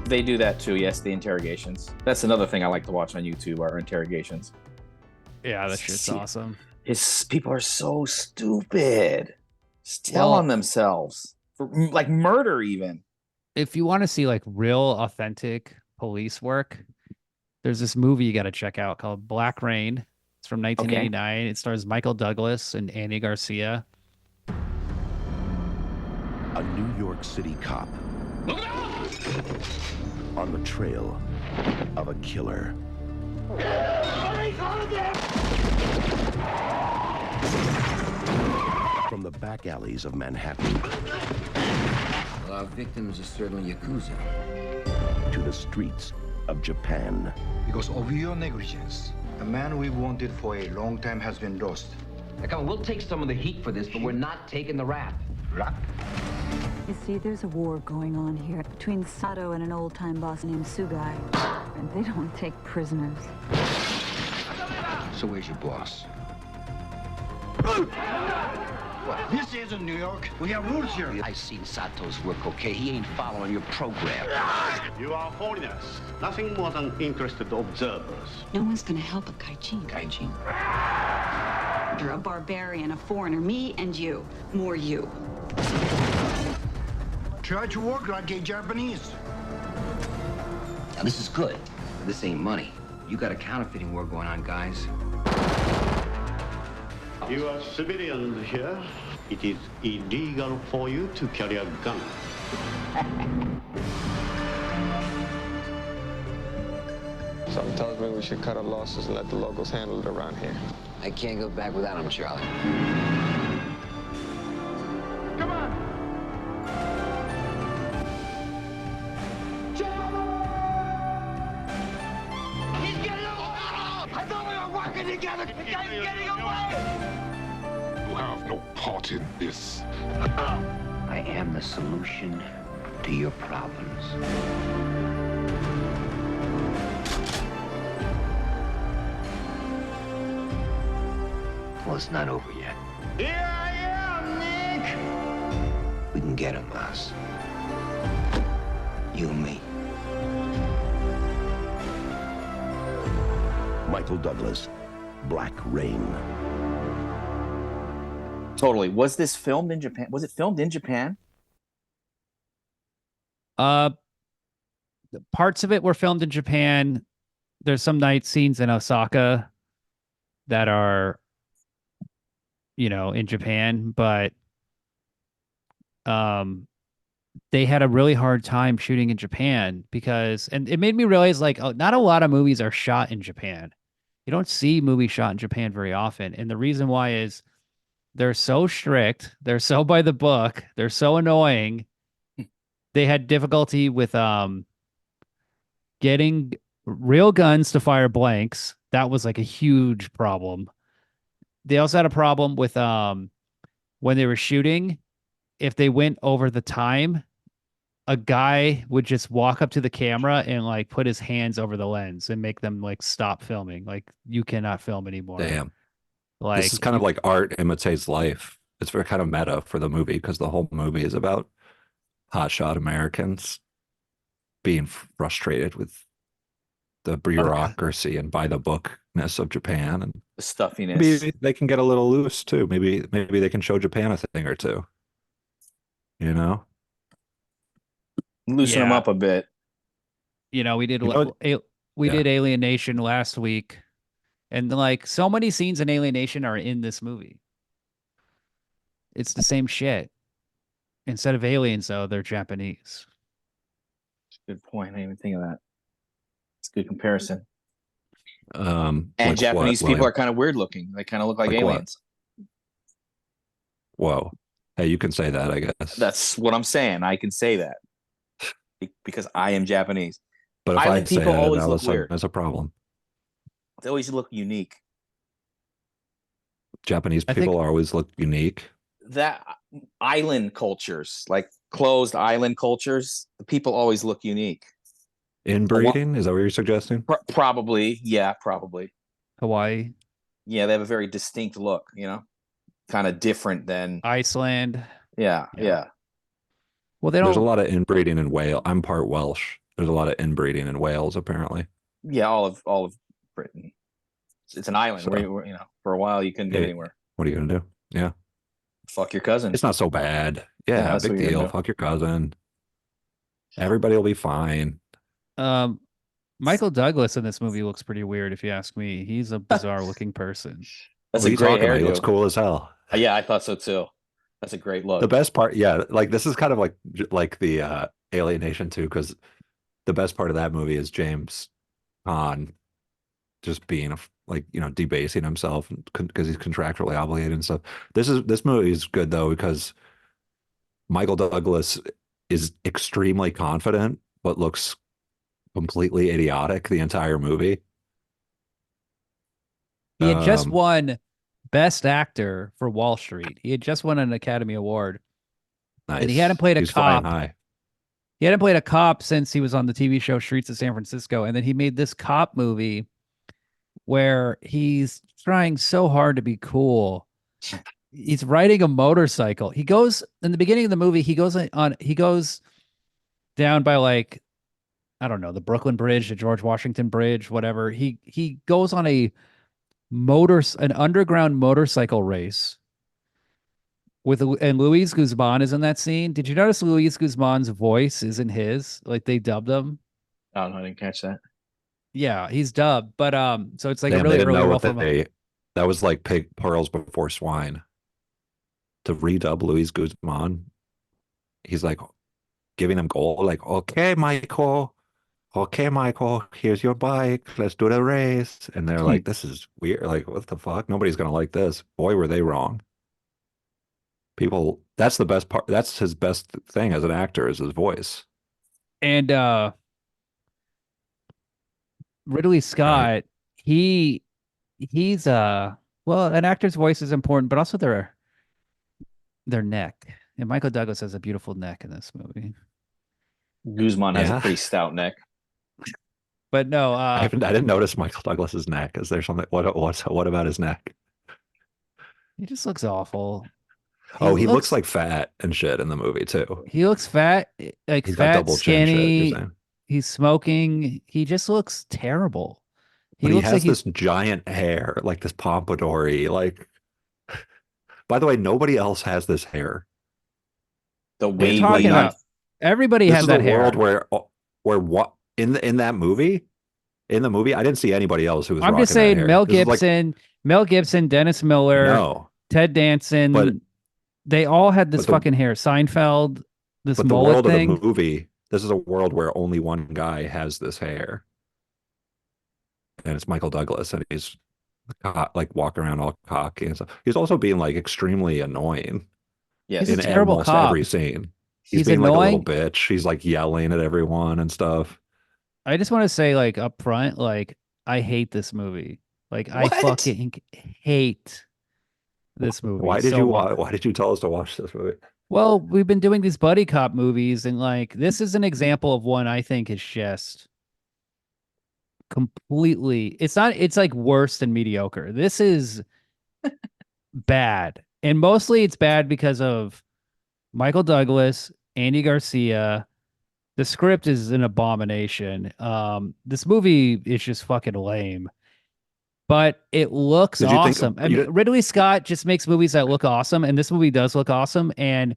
They do that too, yes, the interrogations. That's another thing I like to watch on YouTube are interrogations. Yeah, that shit's awesome. His people are so stupid. Just tell on themselves. For, like murder even. If you want to see like real authentic police work, there's this movie you got to check out called Black Rain. It's from 1989. Okay. It stars Michael Douglas and Andy Garcia. A New York City cop on the trail of a killer. From the back alleys of Manhattan. Well, our victims are certainly Yakuza. To the streets of Japan. Because of your negligence, the man we wanted for a long time has been lost. Now, come on, we'll take some of the heat for this, but we're not taking the rap. Rap? You see, there's a war going on here between Sato and an old-time boss named Sugai. And they don't take prisoners. So where's your boss? What? This isn't New York. We have rules here. I've seen Sato's work, okay? He ain't following your program. You are foreigners. Nothing more than interested observers. No one's gonna help a Kaijin. Kaijin? You're a barbarian, a foreigner. Me and you. More you. Try to work like a Japanese. Now, this is good. This ain't money. You got a counterfeiting war going on, guys. You are civilians here. It is illegal for you to carry a gun. Something tells me we should cut our losses and let the locals handle it around here. I can't go back without him, Charlie. Come on! He's getting away! I thought we were working together! The guy's getting away! You have no part in this. I am the solution to your problems. Well, it's not over yet. Here I am, Nick! We can get him, boss. You and me. Michael Douglas, Black Rain. Totally. Was this filmed in Japan? Was it filmed in Japan? Parts of it were filmed in Japan. There's some night scenes in Osaka that are, you know, in Japan, but they had a really hard time shooting in Japan because, and it made me realize like, oh, not a lot of movies are shot in Japan. You don't see movies shot in Japan very often. And the reason why is they're so strict. They're so by the book. They're so annoying. They had difficulty with getting real guns to fire blanks. That was like a huge problem. They also had a problem with when they were shooting, if they went over the time, a guy would just walk up to the camera and like put his hands over the lens and make them like stop filming. Like, you cannot film anymore. Damn. Like, this is kind of like art imitates life. It's very kind of meta for the movie because the whole movie is about hotshot Americans being frustrated with the bureaucracy and by the bookness of Japan, and The stuffiness. maybe they can get a little loose too. Maybe they can show Japan a thing or two. You know, Loosen them up a bit. You know, we did You know, did Alienation last week, and like so many scenes in Alienation are in this movie. It's the same shit. Instead of aliens, though, they're Japanese. Good point. I didn't even think of that. It's a good comparison. and And like Japanese what, people like, are kind of weird looking. They kind of look like Like what? aliens. whoa. Hey, you can say that, I guess. That's what I'm saying. I can say that because I am Japanese. But if Island I say people that, always all of a look sudden weird. there's a problem. They always look unique. Japanese I think- people always look unique. That island cultures, like closed island cultures, the people always look unique. Inbreeding? Is that what you're suggesting? Probably, yeah, probably. Hawaii, Yeah, they have a very distinct look, kind of different than Iceland. yeah. Well, they There's a don't. lot of inbreeding in Wales. I'm part Welsh. There's a lot of inbreeding in Wales, apparently. Yeah, all of Britain. It's an island So, where for a while you couldn't get hey, anywhere. what are you gonna do? Yeah, Fuck your cousin. it's not so bad. Yeah, Yeah, that's big what you're deal. gonna do. Fuck your cousin. Everybody will be fine. Michael Douglas in this movie looks pretty weird, if you ask me. He's a bizarre looking person. That's What are a you great talking about? He looks hairdo. cool as hell. Yeah, I thought so too. That's a great look. The best part, yeah, like this is kind of like the Alienation too, because the best part of that movie is James Caan just being debasing himself because he's contractually obligated and stuff. This movie is good though because Michael Douglas is extremely confident but looks completely idiotic the entire movie. He had just Um, won Best Actor for Wall Street. He had just won an Academy Award. Nice. And he hadn't played a He's flying cop. high. He hadn't played a cop since he was on the TV show Streets of San Francisco. And then he made this cop movie where he's trying so hard to be cool. He's riding a motorcycle. He goes in the beginning of the movie, he goes down by like, I don't know, the Brooklyn Bridge, the George Washington Bridge, whatever. He goes on an underground motorcycle race and Luis Guzman is in that scene. Did you notice Luis Guzman's voice isn't his? Like they dubbed him. Oh no, I didn't catch that. Yeah, he's dubbed, but so it's like Damn, a they really didn't early know role what from him. that was like pig pearls before swine. To redub Luis Guzman, he's like giving him gold, like, okay, Michael, here's your bike, let's do the race. And they're like, this is weird, like, what the fuck? Nobody's gonna like this. Boy, were they wrong. People, that's the best part. That's his best thing as an actor is his voice. And Ridley Scott, he's well, an actor's voice is important, but also their neck. And Michael Douglas has a beautiful neck in this movie. Guzman has a pretty stout neck. But no, I didn't notice Michael Douglas's neck. Is there something? What about his neck? He just looks awful. He looks like fat and shit in the movie too. He looks fat, like he's got fat, double chin shit, skinny. you're saying. He's smoking. He just looks terrible. But he has this giant hair, like this pompadour. Like, by the way, nobody else has this hair. The way talking about. Everybody has that hair. This is a world where what in that movie, I didn't see anybody else who was. I'm just saying, Mel Gibson, Dennis Miller, Ted Danson, but they all had this fucking hair. Seinfeld, this but mullet the world thing. of the movie, this is a world where only one guy has this hair, and it's Michael Douglas, and he's like walking around all cocky and stuff. He's also being like extremely annoying. Yes, in almost every scene. He's being annoying. Like a little bitch. He's like yelling at everyone and stuff. I just want to say, like, up front, like, I hate this movie. Like, what? I fucking hate this movie. Why did you tell us to watch this movie? Well, we've been doing these buddy cop movies, and like, this is an example of one I think is just completely. It's like worse than mediocre. This is bad, and mostly it's bad because of Michael Douglas, Andy Garcia. The script is an abomination. This movie is just fucking lame, but it looks awesome. I mean, Ridley Scott just makes movies that look awesome, and this movie does look awesome. And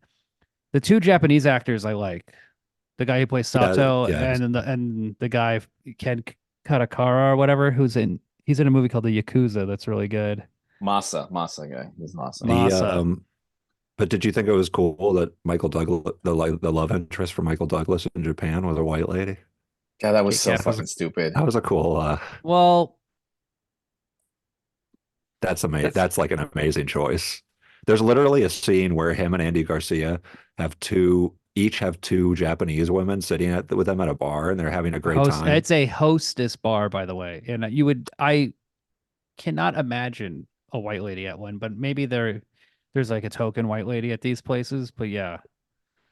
the two Japanese actors I like, the guy who plays Sato and the guy Ken Katakara or whatever, he's in a movie called The Yakuza that's really good. Masa guy, he's awesome. But did you think it was cool that Michael Douglas, the love interest for Michael Douglas in Japan was a white lady? God, that was so fucking stupid. That was a cool. Well, that's amazing. That's like an amazing choice. There's literally a scene where him and Andy Garcia each have two Japanese women sitting with them at a bar, and they're having a great time. It's a hostess bar, by the way, and I cannot imagine a white lady at one, but maybe there's like a token white lady at these places. But yeah,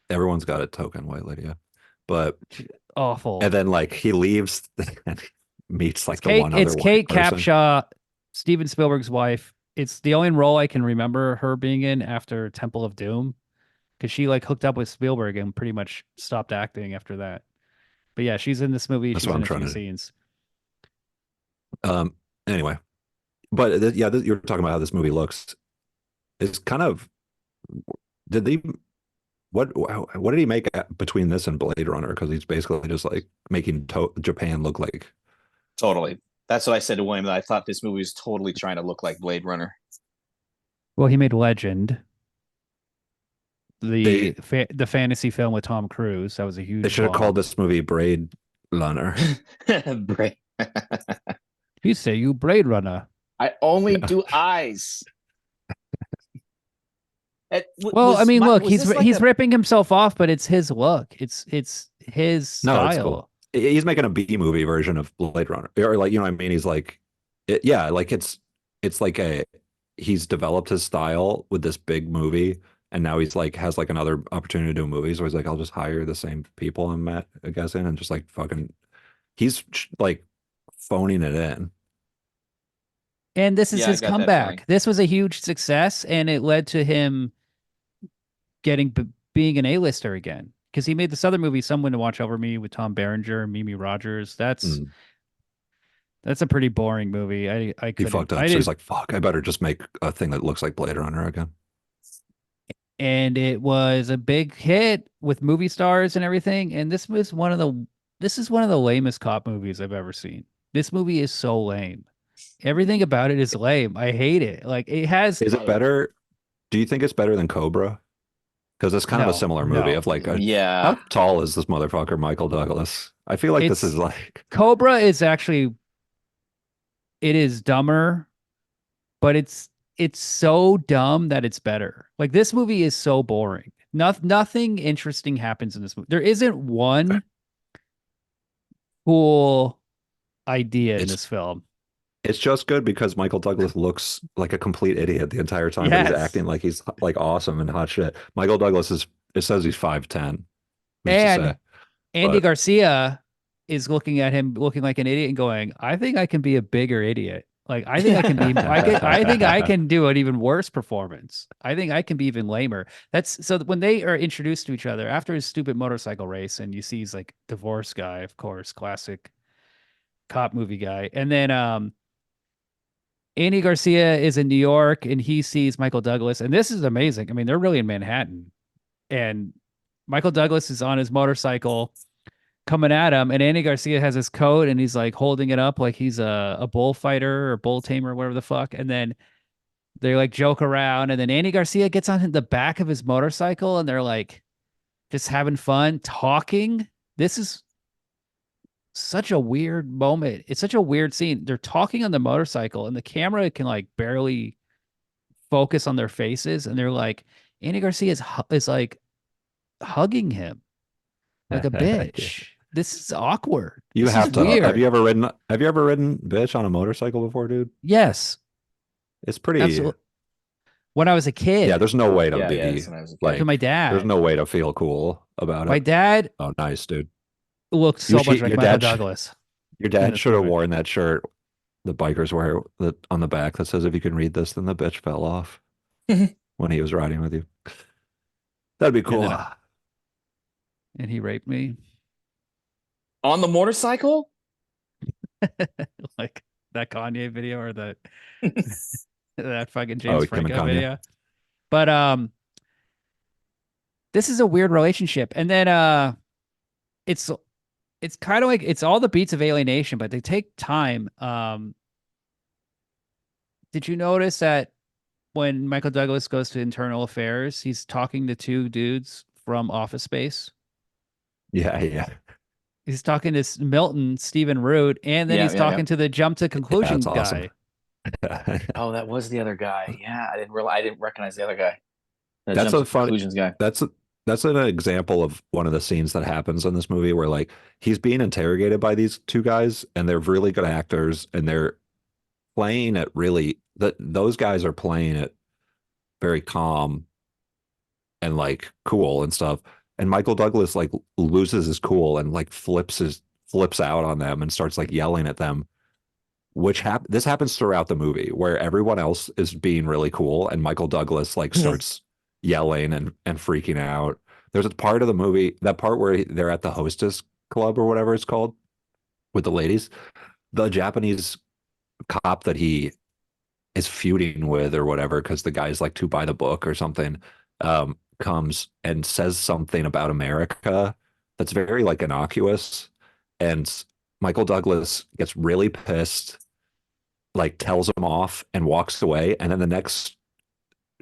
Everyone's got a token white lady, yeah. But Awful. and then like he leaves and meets like the one It's other white Kate person. Capshaw, Steven Spielberg's wife. It's the only role I can remember her being in after Temple of Doom, because she like hooked up with Spielberg and pretty much stopped acting after that. But yeah, she's in this movie. That's She's what in I'm a few trying to. scenes. Anyway, but yeah, you're talking about how this movie looks. It's kind of did they what did he make between this and Blade Runner? Because he's basically just like making Japan look like. Totally. That's what I said to William, that I thought this movie was totally trying to look like Blade Runner. Well, he made Legend, They the fantasy film with Tom Cruise. That was a they huge should have bomb. called this movie Braid Runner. Braid. You say you Blade Runner. I only do eyes. Well, I mean, look, he's he's ripping himself off, but it's his look. It's his style. No, it's cool. He's making a B movie version of Blade Runner, or like, you know what I mean? He's like, yeah, like it's like he's developed his style with this big movie, and now he's like has like another opportunity to do movies. So he's like, I'll just hire the same people I'm guessing, and just like fucking, he's like phoning it in. And this is his I got that feeling. comeback. This was a huge success, and it led to him being an A-lister again, because he made this other movie, Someone to Watch Over Me, with Tom Berenger and Mimi Rogers. That's a pretty boring movie. I He couldn't. fucked up. So he's like, fuck, I better just make a thing that looks like Blade Runner again. And it was a big hit with movie stars and everything. And this is one of the lamest cop movies I've ever seen. This movie is so lame. Everything about it is lame. I hate it. Like, it has. Is it better? Do you think it's better than Cobra? Because it's kind of a similar movie of like, how tall is this motherfucker, Michael Douglas? I feel like this is like Cobra is actually, it is dumber, but it's so dumb that it's better. Like, this movie is so boring. Nothing interesting happens in this movie. There isn't one cool idea in this film. It's just good because Michael Douglas looks like a complete idiot the entire time, but he's acting like he's like awesome and hot shit. Michael Douglas it says he's 5'10". And Andy Garcia is looking at him looking like an idiot and going, I think I can be a bigger idiot. Like, I think I can be, I think I can do an even worse performance. I think I can be even lamer. That's so when they are introduced to each other after his stupid motorcycle race, and you see he's like divorce guy, of course, classic cop movie guy. And then, Andy Garcia is in New York and he sees Michael Douglas, and this is amazing. I mean, they're really in Manhattan, and Michael Douglas is on his motorcycle coming at him, and Andy Garcia has his coat and he's like holding it up like he's a bullfighter or bull tamer or whatever the fuck. And then they like joke around, and then Andy Garcia gets on the back of his motorcycle and they're like just having fun talking. This is such a weird moment. It's such a weird scene. They're talking on the motorcycle and the camera can like barely focus on their faces, and they're like, Andy Garcia is like hugging him like a bitch. This is awkward. This is weird. Have you ever ridden bitch on a motorcycle before, dude? Yes. It's pretty. Absolutely. When I was a kid. Yeah, there's no way to be like to my dad. There's no way to feel cool about it. My dad. Oh, nice, dude. Looked so much like Michael Douglas. Your dad should have worn that shirt the bikers wear on the back that says, "If you can read this, then the bitch fell off," when he was riding with you. That'd be cool. And he raped me on the motorcycle, like that Kanye video or that that fucking James Franco video. But this is a weird relationship, and then it's kind of like it's all the beats of Alienation, but they take time. Did you notice that when Michael Douglas goes to Internal Affairs, he's talking to two dudes from Office Space? Yeah. He's talking to Milton, Stephen Root, and then he's talking to the Jump to Conclusion guy. Awesome. Oh, that was the other guy. Yeah, I didn't recognize the other guy. That's a fun conclusions guy. That's an example of one of the scenes that happens in this movie where like he's being interrogated by these two guys, and they're really good actors, and they're playing it really. Those guys are playing it very calm and like cool and stuff. and Michael Douglas like loses his cool and like flips out on them and starts like yelling at them. This happens throughout the movie where everyone else is being really cool and Michael Douglas like starts yelling and freaking out. There's a part of the movie, that part where they're at the hostess club or whatever it's called with the ladies. The Japanese cop that he is feuding with or whatever, because the guy's like too by the book or something, comes and says something about America that's very like innocuous. And Michael Douglas gets really pissed, like tells him off and walks away. And then the next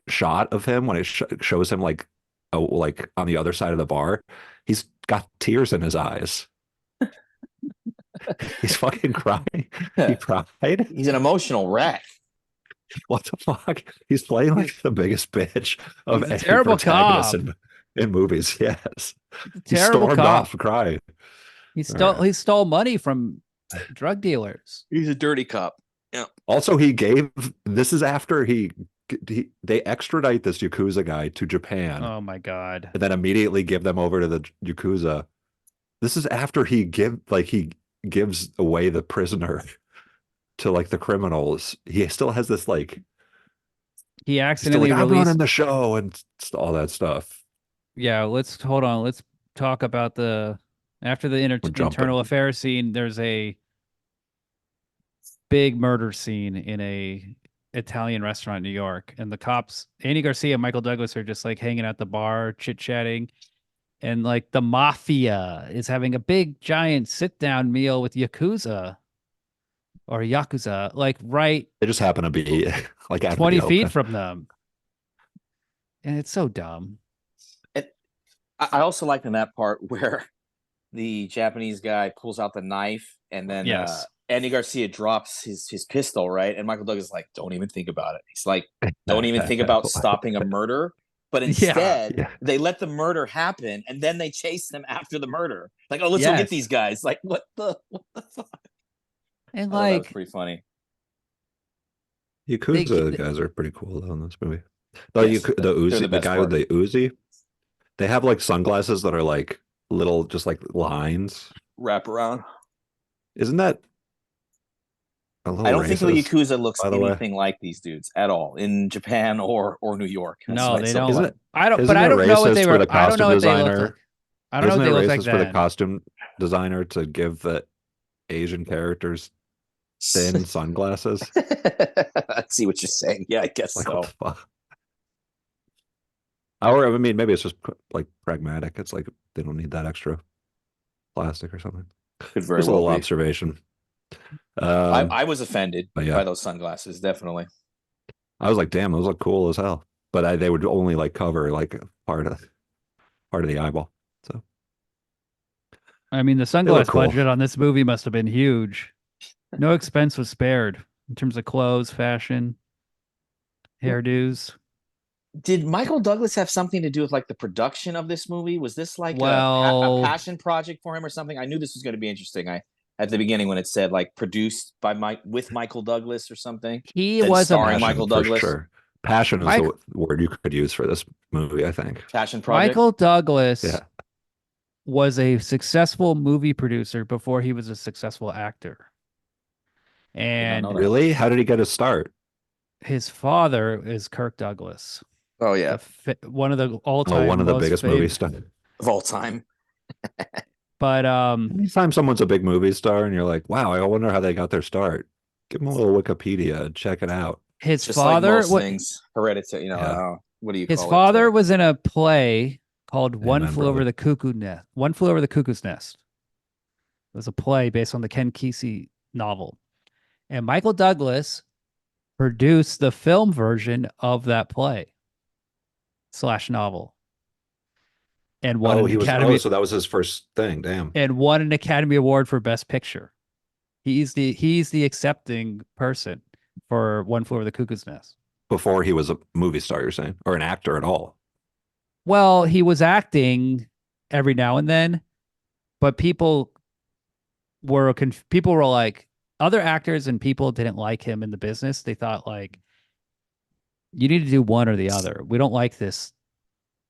shot of him, when it shows him like, oh, like on the other side of the bar, he's got tears in his eyes. He's fucking crying. He cried. He's an emotional wreck. What the fuck? He's playing like the biggest bitch of He's a any terrible protagonist cop. in movies. Yes, he Terrible stormed cop. off crying. He stole money from drug dealers. He's a dirty cop. Yeah. Also, this is after they extradite this Yakuza guy to Japan. Oh my God. And then immediately give them over to the Yakuza. This is after he gives away the prisoner to like the criminals. He still has this like he accidentally I'm released running the show and all that stuff. Yeah, let's hold on. Let's talk about after the internal affairs scene. There's a big murder scene in a Italian restaurant in New York, and the cops, Andy Garcia and Michael Douglas, are just like hanging at the bar, chit chatting, and like the mafia is having a big giant sit down meal with Yakuza, like right. They just happen to be like 20 feet from them, and it's so dumb. I also like in that part where the Japanese guy pulls out the knife and then Andy Garcia drops his pistol, right? And Michael Douglas is like, don't even think about it. He's like, don't even think about stopping a murder. But instead, they let the murder happen and then they chase them after the murder. Like, oh, let's go get these guys. Like, what the fuck? And that was pretty funny. Yakuza guys are pretty cool though in this movie. The guy with the Uzi. They have like sunglasses that are like little, just like lines wrap around. Isn't that a little I don't racist, think the Yakuza looks anything like these dudes at all in Japan or New York. No, they don't. Isn't I don't know what they were. I don't know what they look like. I don't know what they look like for the costume designer to give the Asian characters thin sunglasses? I see what you're saying. Yeah, I guess like, so. What the fuck? Or I mean, maybe it's just like pragmatic. It's like they don't need that extra plastic or something. Could very just a well little be. Observation. I was offended by those sunglasses. Definitely. I was like, damn, those look cool as hell. But they would only like cover like part of the eyeball. So, I mean, the sunglass budget on this movie must have been huge. No expense was spared in terms of clothes, fashion, hairdos. Did Michael Douglas have something to do with like the production of this movie? Was this like a passion project for him or something? I knew this was going to be interesting. At the beginning when it said like produced by with Michael Douglas or something. He was starring Michael Douglas. Sure. Passion is the word you could use for this movie, I think. Passion project. Michael Douglas was a successful movie producer before he was a successful actor. And really? How did he get his start? His father is Kirk Douglas. Oh yeah. One of the all-time one of the biggest movie stars of all time. But anytime someone's a big movie star and you're like, wow, I wonder how they got their start. Give them a little Wikipedia and check it out. His Just father, like most things, hereditary. What do you call it? His father was in a play called One Flew Over the Cuckoo's Nest. One Flew Over the Cuckoo's Nest. It was a play based on the Ken Kesey novel, and Michael Douglas produced the film version of that play / novel. And won an Academy. So that was his first thing. Damn. And won an Academy Award for Best Picture. He's the accepting person for One Flew Over the Cuckoo's Nest. Before he was a movie star, you're saying, or an actor at all? Well, he was acting every now and then, but people were like, other actors and people didn't like him in the business. They thought like, you need to do one or the other. We don't like this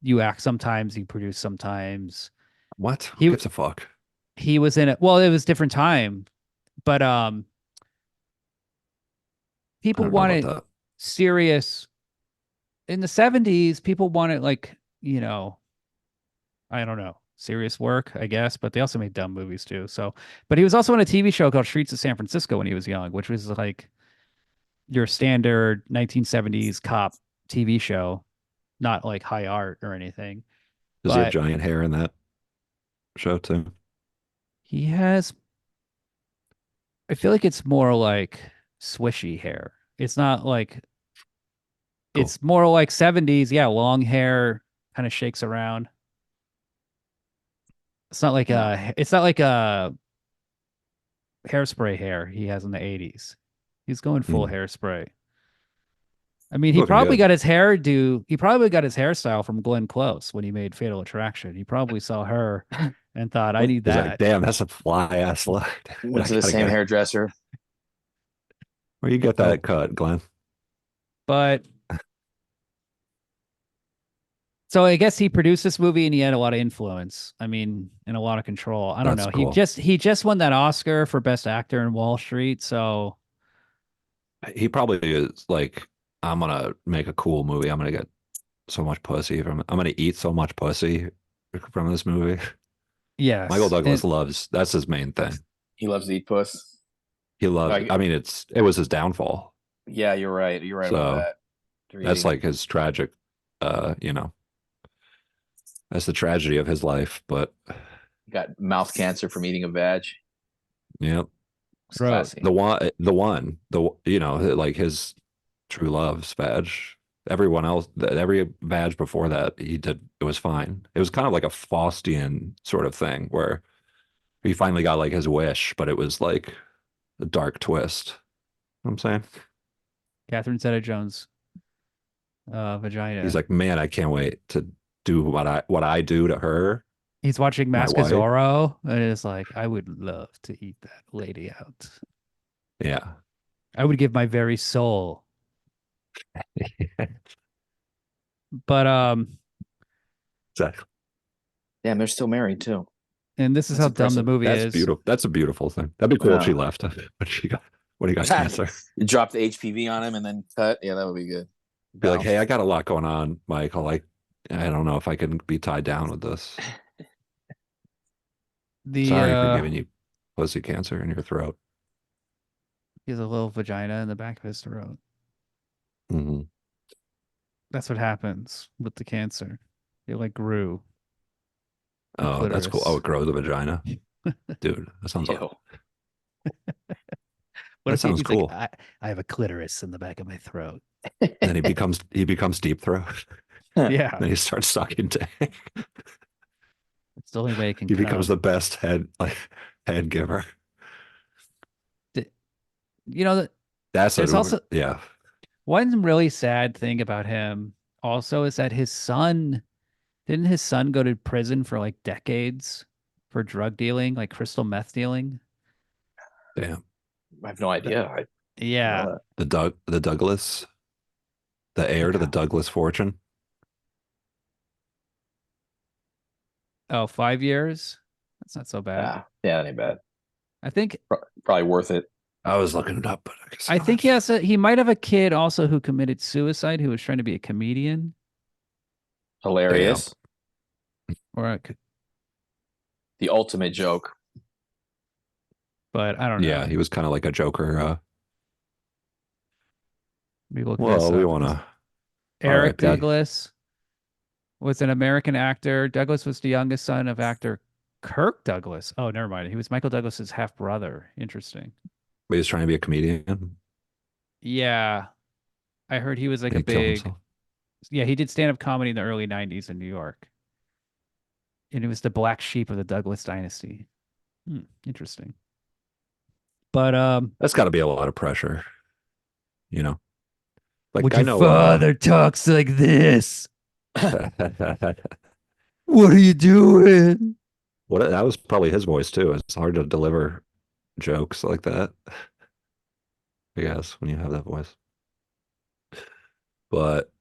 You act sometimes, you produce sometimes. What? Who He gives a fuck? he was in it. Well, it was different time, but I people don't know about wanted that. serious in the 70s. People wanted like, I don't know, serious work, I guess, but they also made dumb movies too. So, but he was also in a TV show called Streets of San Francisco when he was young, which was like your standard 1970s cop TV show, not like high art or anything. Does he have But giant hair in that show too? he has, I feel like it's more like swishy hair. It's not like, Cool. it's more like 70s. Yeah, long hair kind of shakes around. It's not like a hairspray hair he has in the 80s. He's going full hairspray. I mean, Looking good. he probably got his hairstyle from Glenn Close when he made Fatal Attraction. He probably saw her and thought, I need He's that. like, damn, that's a fly ass look. Went to the same hairdresser. Where you get that cut, Glenn? But so I guess he produced this movie and he had a lot of influence. I mean, and a lot of control. I don't That's know. cool. He just won that Oscar for Best Actor in Wall Street. So He probably is like, I'm gonna make a cool movie. I'm gonna get so much pussy from it. I'm gonna eat so much pussy from this movie. yes, Michael Douglas loves, that's his main thing. He loves to eat puss. He loves, I mean, it was his downfall. Yeah, you're right. You're right about that. That's like his tragic, that's the tragedy of his life. But he got mouth cancer from eating a veg. Yeah, like his true love's vag. Everyone else, every vag before that he did, it was fine. It was kind of like a Faustian sort of thing where he finally got like his wish, but it was like a dark twist. You know what I'm saying? Catherine Zeta-Jones vagina. He's like, man, I can't wait to do what I do to her. He's watching Mask of Zorro and it's like, I would love to eat that lady out. Yeah. I would give my very soul. But exactly. Damn, they're still married too. And this is how dumb the movie is. Beautiful. That's a beautiful thing. That'd be cool if she left. When he got cancer. You drop the HPV on him and then cut. Yeah, that would be good. Be like, hey, I got a lot going on, Michael. Like, I don't know if I can be tied down with this. Sorry for giving you pussy cancer in your throat. He has a little vagina in the back of his throat. Mm-hmm. That's what happens with the cancer. It like grew. Oh, that's cool. Oh, it grows a vagina. Dude, that sounds like... What sounds cool. Like, I have a clitoris in the back of my throat. And then he becomes deep throat. Yeah. And then he starts sucking dick. It's the only way he can. He becomes the best head giver. That's also yeah. One really sad thing about him also is that didn't his son go to prison for like decades for drug dealing, like crystal meth dealing? Damn. I have no idea. The Douglas, the heir to the Douglas fortune. Oh, 5 years? That's not so bad. Yeah, that ain't bad. I think probably worth it. I was looking it up, but I guess I think he might have a kid also who committed suicide who was trying to be a comedian. Hilarious. Or the ultimate joke. But I don't know. Yeah, he was kind of like a Joker. We want to. Eric Douglas was an American actor. Douglas was the youngest son of actor Kirk Douglas. Oh, never mind. He was Michael Douglas's half brother. Interesting. But he was trying to be a comedian. Yeah, I heard he was like a big. Yeah, he did stand-up comedy in the early '90s in New York, and it was the black sheep of the Douglas dynasty. Interesting. But that's got to be a lot of pressure, you know. Like your father talks like this. What are you doing? That was probably his voice too. It's hard to deliver jokes like that, I guess, when you have that voice. But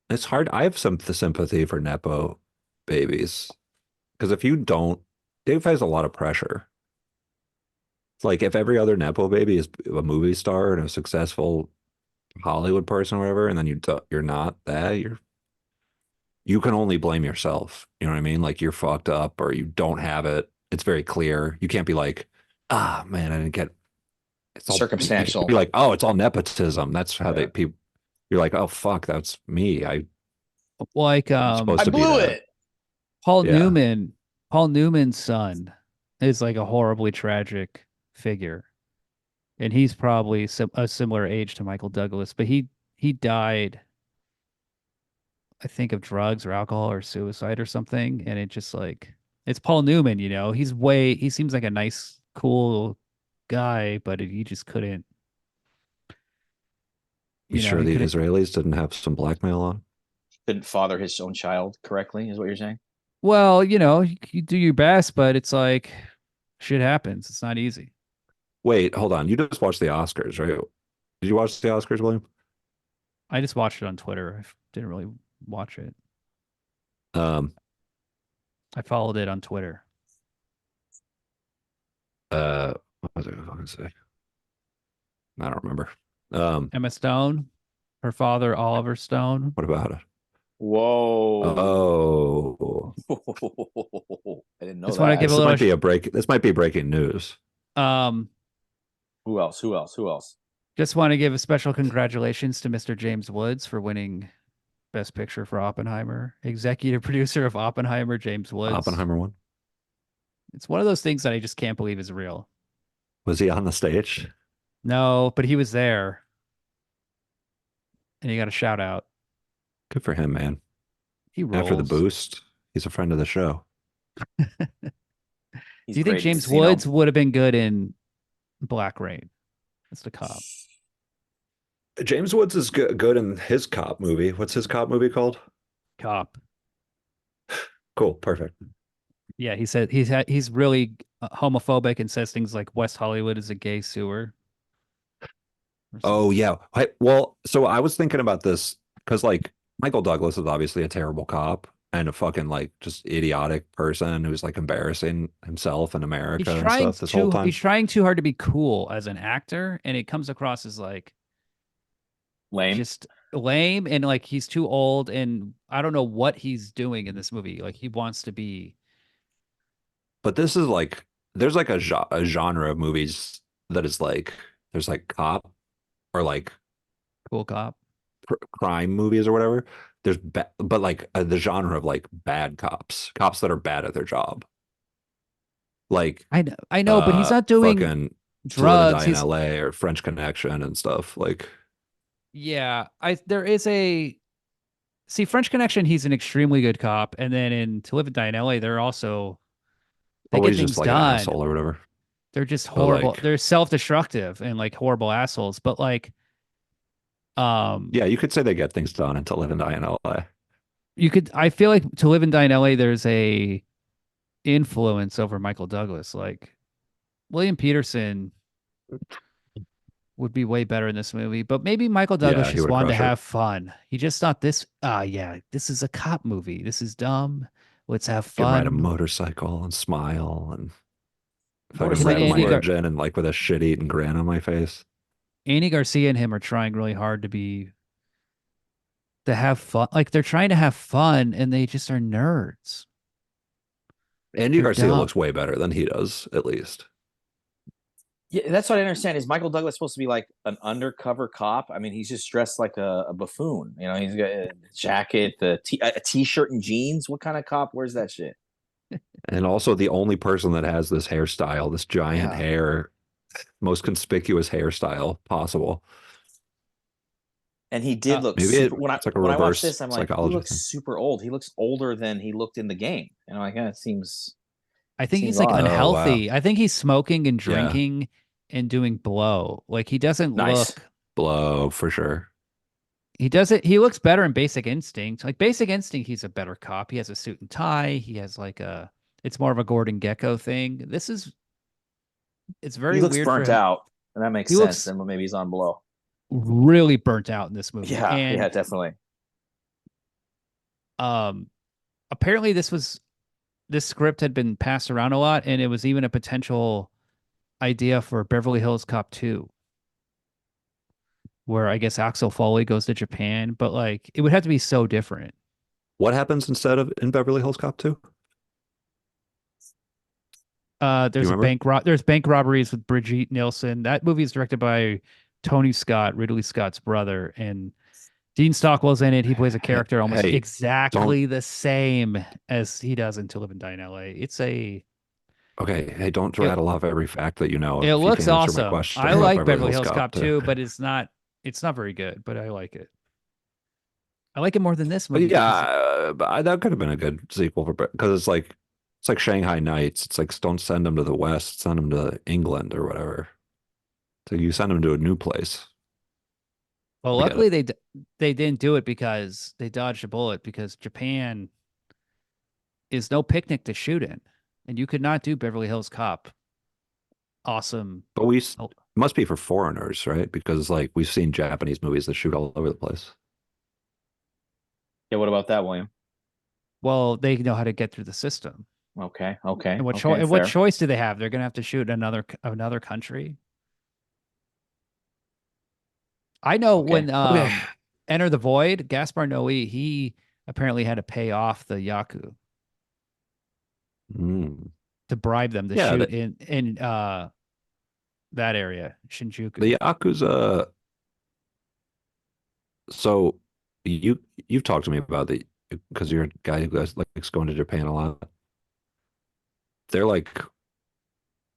It's hard. I have some sympathy for Nepo babies because if you don't, Dave has a lot of pressure. It's like if every other Nepo baby is a movie star and a successful Hollywood person or whatever, and then you're not that, you can only blame yourself. You know what I mean? Like you're fucked up or you don't have it. It's very clear. You can't be like, ah, man, I didn't get. It's all you can't Circumstantial. be like, oh, it's all nepotism. That's how Yeah. people. You're like, oh fuck, that's me. Like I'm supposed I to be blew that. it. Paul Yeah. Newman. Paul Newman's son is like a horribly tragic figure, and he's probably a similar age to Michael Douglas, but he died, I think, of drugs or alcohol or suicide or something, and it just like it's Paul Newman, you know. He seems like a nice, cool guy, but he just couldn't. You sure He the couldn't. Israelis didn't have some blackmail on? Didn't father his own child correctly, is what you're saying? Well, you do your best, but it's like shit happens. It's not easy. Wait, hold on. You just watched the Oscars, right? Did you watch the Oscars, William? I just watched it on Twitter. I didn't really watch it. Um, I followed it on Twitter. what was I going to say? I don't remember. Emma Stone, her father, Oliver Stone. What about it? Whoa. Oh, I didn't know Just want to that. give a this little. might be a break. This might be breaking news. Who else? Who else? Who else? Just want to give a special congratulations to Mr. James Woods for winning Best Picture for Oppenheimer. Executive producer of Oppenheimer, James Woods. Oppenheimer won. It's one of those things that I just can't believe is real. Was he on the stage? No, but he was there. And he got a shout out. Good for him, man. He rolls. After the boost, he's a friend of the show. Do you think James Woods would have been good in Black Rain? That's the cop. James Woods is good in his cop movie. What's his cop movie called? Cop. Cool. Perfect. Yeah, he said he's really homophobic and says things like West Hollywood is a gay sewer. Oh yeah. Well, so I was thinking about this because like Michael Douglas is obviously a terrible cop and a fucking like just idiotic person who's like embarrassing himself in America and stuff this whole time. He's trying too hard to be cool as an actor, and it comes across as like lame. Just lame, and like he's too old, and I don't know what he's doing in this movie. Like he wants to be. But this is like there's like a genre of movies that is like there's like cop or like cool cop crime movies or whatever. There's but like the genre of like bad cops that are bad at their job. Like I know, but he's not doing drugs. He's in LA or French Connection and stuff. Like, yeah, there is a French Connection. He's an extremely good cop, and then in To Live and Die in LA, they're also they get he's things just like done. an asshole or whatever. They're just horrible. Like, they're self-destructive and like horrible assholes. But like, yeah, you could say they get things done in To Live and Die in LA. You could. I feel like To Live and Die in LA, there's a influence over Michael Douglas. Like William Peterson would be way better in this movie, but maybe Michael Douglas just wanted to have fun. He just thought this is a cop movie. This is dumb. Let's have fun. Ride a motorcycle and smile and fucking ride a virgin and like with a shit-eating grin on my face. Andy Garcia and him are trying really hard to have fun. Like they're trying to have fun and they just are nerds. Andy Garcia looks way better than he does, at least. Yeah, that's what I understand. Is Michael Douglas supposed to be like an undercover cop? I mean, he's just dressed like a buffoon. You know, he's got a jacket, a t-shirt and jeans. What kind of cop wears that shit? And also the only person that has this hairstyle, this giant hair, most conspicuous hairstyle possible. And he did look when I watched this, I'm like, he looks super old. He looks older than he looked in the game. You know, like it seems. I think he's like unhealthy. I think he's smoking and drinking and doing blow. Like he doesn't look blow for sure. He doesn't. He looks better in Basic Instinct. Like Basic Instinct, he's a better cop. He has a suit and tie. He has like it's more of a Gordon Gekko thing. It's very weird. He looks burnt out, and that makes sense. Then maybe he's on blow. Really burnt out in this movie. Yeah, yeah, definitely. Apparently this script had been passed around a lot, and it was even a potential idea for Beverly Hills Cop 2, where I guess Axel Foley goes to Japan, but like it would have to be so different. What happens instead of in Beverly Hills Cop 2? There's there's bank robberies with Brigitte Nielsen. That movie is directed by Tony Scott, Ridley Scott's brother, and Dean Stockwell's in it. He plays a character almost Hey, exactly the same as he does in To Live and Die in L.A. It's a Okay, hey, don't rattle off every fact that you know. It if you looks can't answer my awesome. question I about like Beverly Hills Cop too. 2, but it's not very good, but I like it. I like it more than this But movie. yeah, that could have been a good sequel for because it's like Shanghai Nights. It's like don't send them to the West, send them to England or whatever. So you send them to a new place. Well, luckily they didn't do it because they dodged a bullet because Japan is no picnic to shoot in, and you could not do Beverly Hills Cop. Awesome. But must be for foreigners, right? Because like we've seen Japanese movies that shoot all over the place. Yeah, what about that, William? Well, they know how to get through the system. Okay. And what choice do they have? They're going to have to shoot another country. I know when Enter the Void, Gaspar Noé, he apparently had to pay off the Yaku to bribe them to shoot in that area, Shinjuku. The Yakuza. So you've talked to me about the because you're a guy who likes going to Japan a lot. They're like,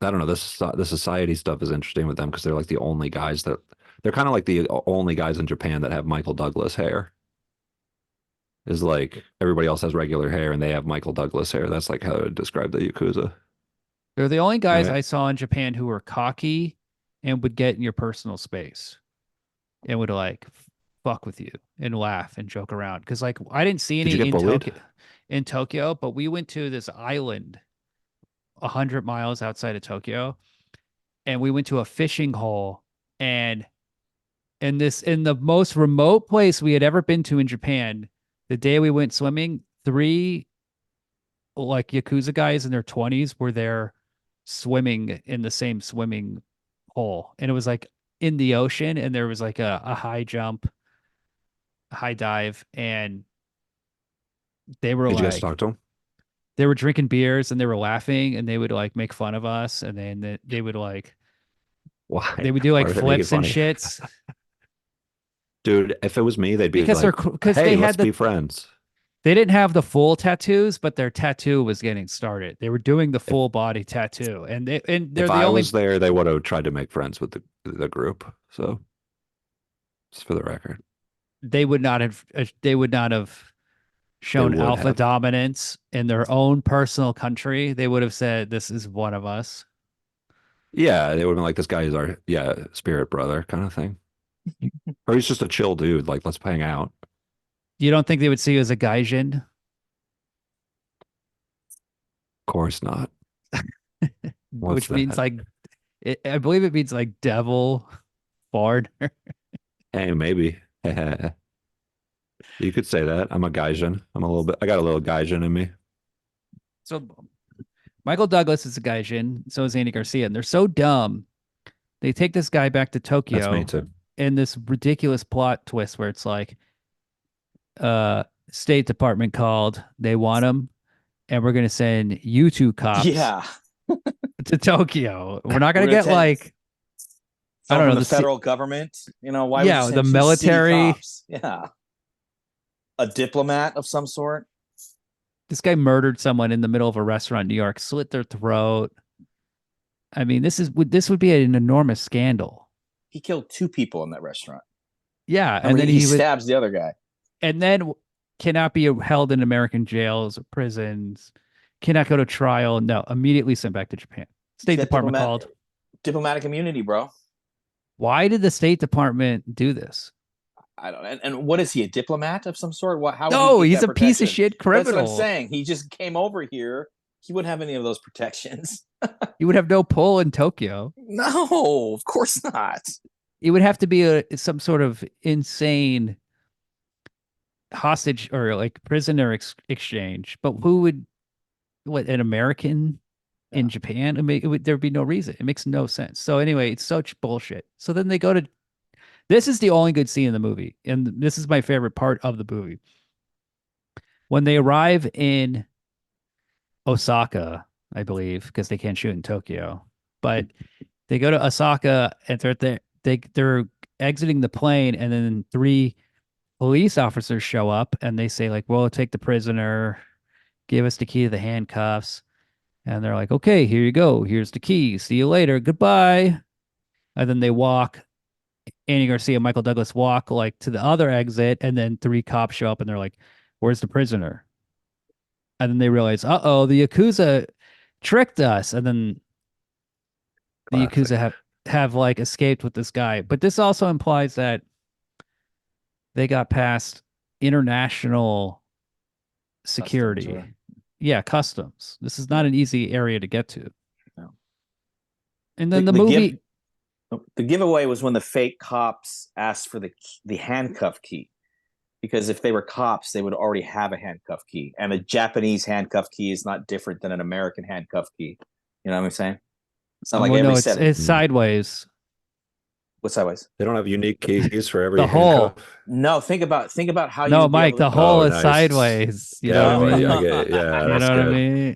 I don't know, this the society stuff is interesting with them because they're like the only guys they're kind of like the only guys in Japan that have Michael Douglas hair. Is like everybody else has regular hair and they have Michael Douglas hair. That's like how I would describe the Yakuza. They're the only guys I saw in Japan who were cocky and would get in your personal space and would like fuck with you and laugh and joke around. Because like I didn't see any in Tokyo, but we went to this island 100 miles outside of Tokyo, and we went to a fishing hole, and in the most remote place we had ever been to in Japan, the day we went swimming, 3 like Yakuza guys in their 20s were there swimming in the same swimming hole, and it was like in the ocean, and there was like a high jump, high dive, and they were Did you guys talk to them? They were drinking beers and they were laughing, and they would like make fun of us, and then they would like, why? They would do like flips and shits. Dude, if it was me, they'd be because like, hey, they let's had be friends. They didn't have the full tattoos, but their tattoo was getting started. They were doing the full body tattoo, and they're if the I only. Was there, they would have tried to make friends with the group. So, just for the record, they would not have. They would not have shown alpha dominance in their own personal country. They would have said, "This is one of us." Yeah, they would have been like, "This guy is our spirit brother," kind of thing. Or he's just a chill dude. Like, let's hang out. You don't think they would see you as a gaijin? Of course not. Which means like, I believe it means like devil, foreigner. Hey, maybe. You could say that. I'm a gaijin. I got a little gaijin in me. So Michael Douglas is a gaijin. So is Andy Garcia. And they're so dumb. They take this guy back to Tokyo. That's me too. And this ridiculous plot twist where it's like, State Department called. They want him, and we're gonna send you 2 cops. To Tokyo. We're not gonna get like I don't know the federal government. You know why? Yeah, the military. Yeah, a diplomat of some sort. This guy murdered someone in the middle of a restaurant in New York, slit their throat. I mean, this would be an enormous scandal. He killed 2 people in that restaurant. Yeah, and then he stabs the other guy. And then cannot be held in American jails or prisons, cannot go to trial. No, immediately sent back to Japan. State Department called. Diplomatic immunity, bro. Why did the State Department do this? I don't know. And what is he, a diplomat of some sort? How? No, he's a piece of shit criminal. That's what I'm saying. He just came over here. He wouldn't have any of those protections. He would have no pull in Tokyo. No, of course not. It would have to be some sort of insane hostage or like prisoner exchange, but who would an American in Japan? I mean, there'd be no reason. It makes no sense. So anyway, it's such bullshit. So then they go to this is the only good scene in the movie, and this is my favorite part of the movie. When they arrive in Osaka, I believe, because they can't shoot in Tokyo, but they go to Osaka and they're exiting the plane, and then 3 police officers show up and they say like, "Well, take the prisoner, give us the key to the handcuffs," and they're like, "Okay, here you go. Here's the key. See you later. Goodbye." And then they walk. Andy Garcia, Michael Douglas walk like to the other exit, and then 3 cops show up and they're like, "Where's the prisoner?" And then they realize, "Uh-oh, the Yakuza tricked us." And then the Yakuza have like escaped with this guy. But this also implies that they got past international security. Customs, yeah, customs. This is not an easy area to get to. No. And then the movie the giveaway was when the fake cops asked for the handcuff key. Because if they were cops, they would already have a handcuff key. And a Japanese handcuff key is not different than an American handcuff key. You know what I'm saying? It's not like every it's sideways. What's sideways? They don't have unique keys for every the hole. No, think about how you. No, Mike, the hole is sideways. You know what I mean? I get it. Yeah, you know what I mean?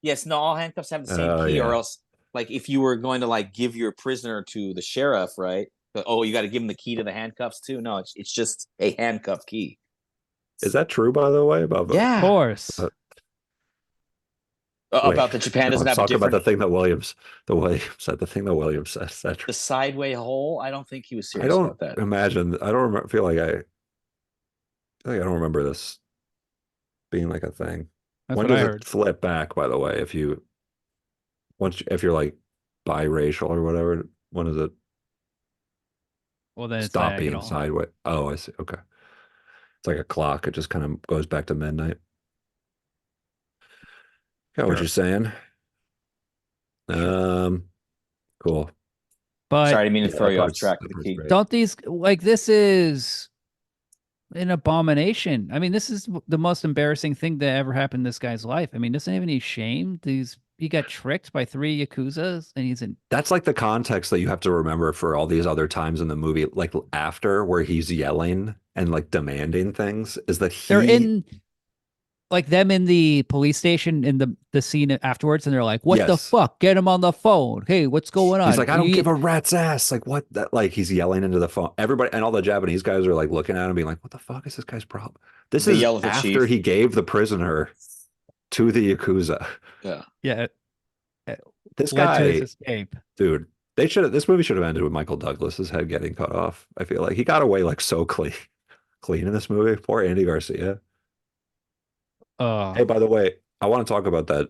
Yes, no, all handcuffs have the same key, or else, like, if you were going to like give your prisoner to the sheriff, right? But, you got to give him the key to the handcuffs too. No, it's just a handcuff key. Is that true, by the way? About of course. About the Japan doesn't have a different... about the thing that Williams said. The thing that Williams said. Is that true? The sideway hole. I don't think he was serious about that. Imagine. I don't remember. Feel like I don't remember this being like a thing. That's when what does I it heard. flip back? By the way, if you're like biracial or whatever, when does it? Well, then Stop it's being sideways. Oh, I see. Okay. It's like a clock. It just kind of goes back to midnight. Got what you're saying. Cool. But sorry, I didn't mean to throw you off track with the key. Don't these like this is an abomination. I mean, this is the most embarrassing thing that ever happened in this guy's life. I mean, doesn't he have any shame? He got tricked by 3 Yakuzas and he's in. That's like the context that you have to remember for all these other times in the movie, like after where he's yelling and like demanding things, is that they're in like them in the police station in the scene afterwards, and they're like, "What the fuck? Get him on the phone. Hey, what's going on?" He's like, "I don't give a rat's ass." Like, what? That like he's yelling into the phone. Everybody and all the Japanese guys are like looking at him, being like, "What the fuck is this guy's problem?" This is after he gave the prisoner to the Yakuza. Yeah. This guy, dude. This movie should have ended with Michael Douglas's head getting cut off. I feel like he got away like so clean in this movie. Poor Andy Garcia. Hey, by the way, I want to talk about that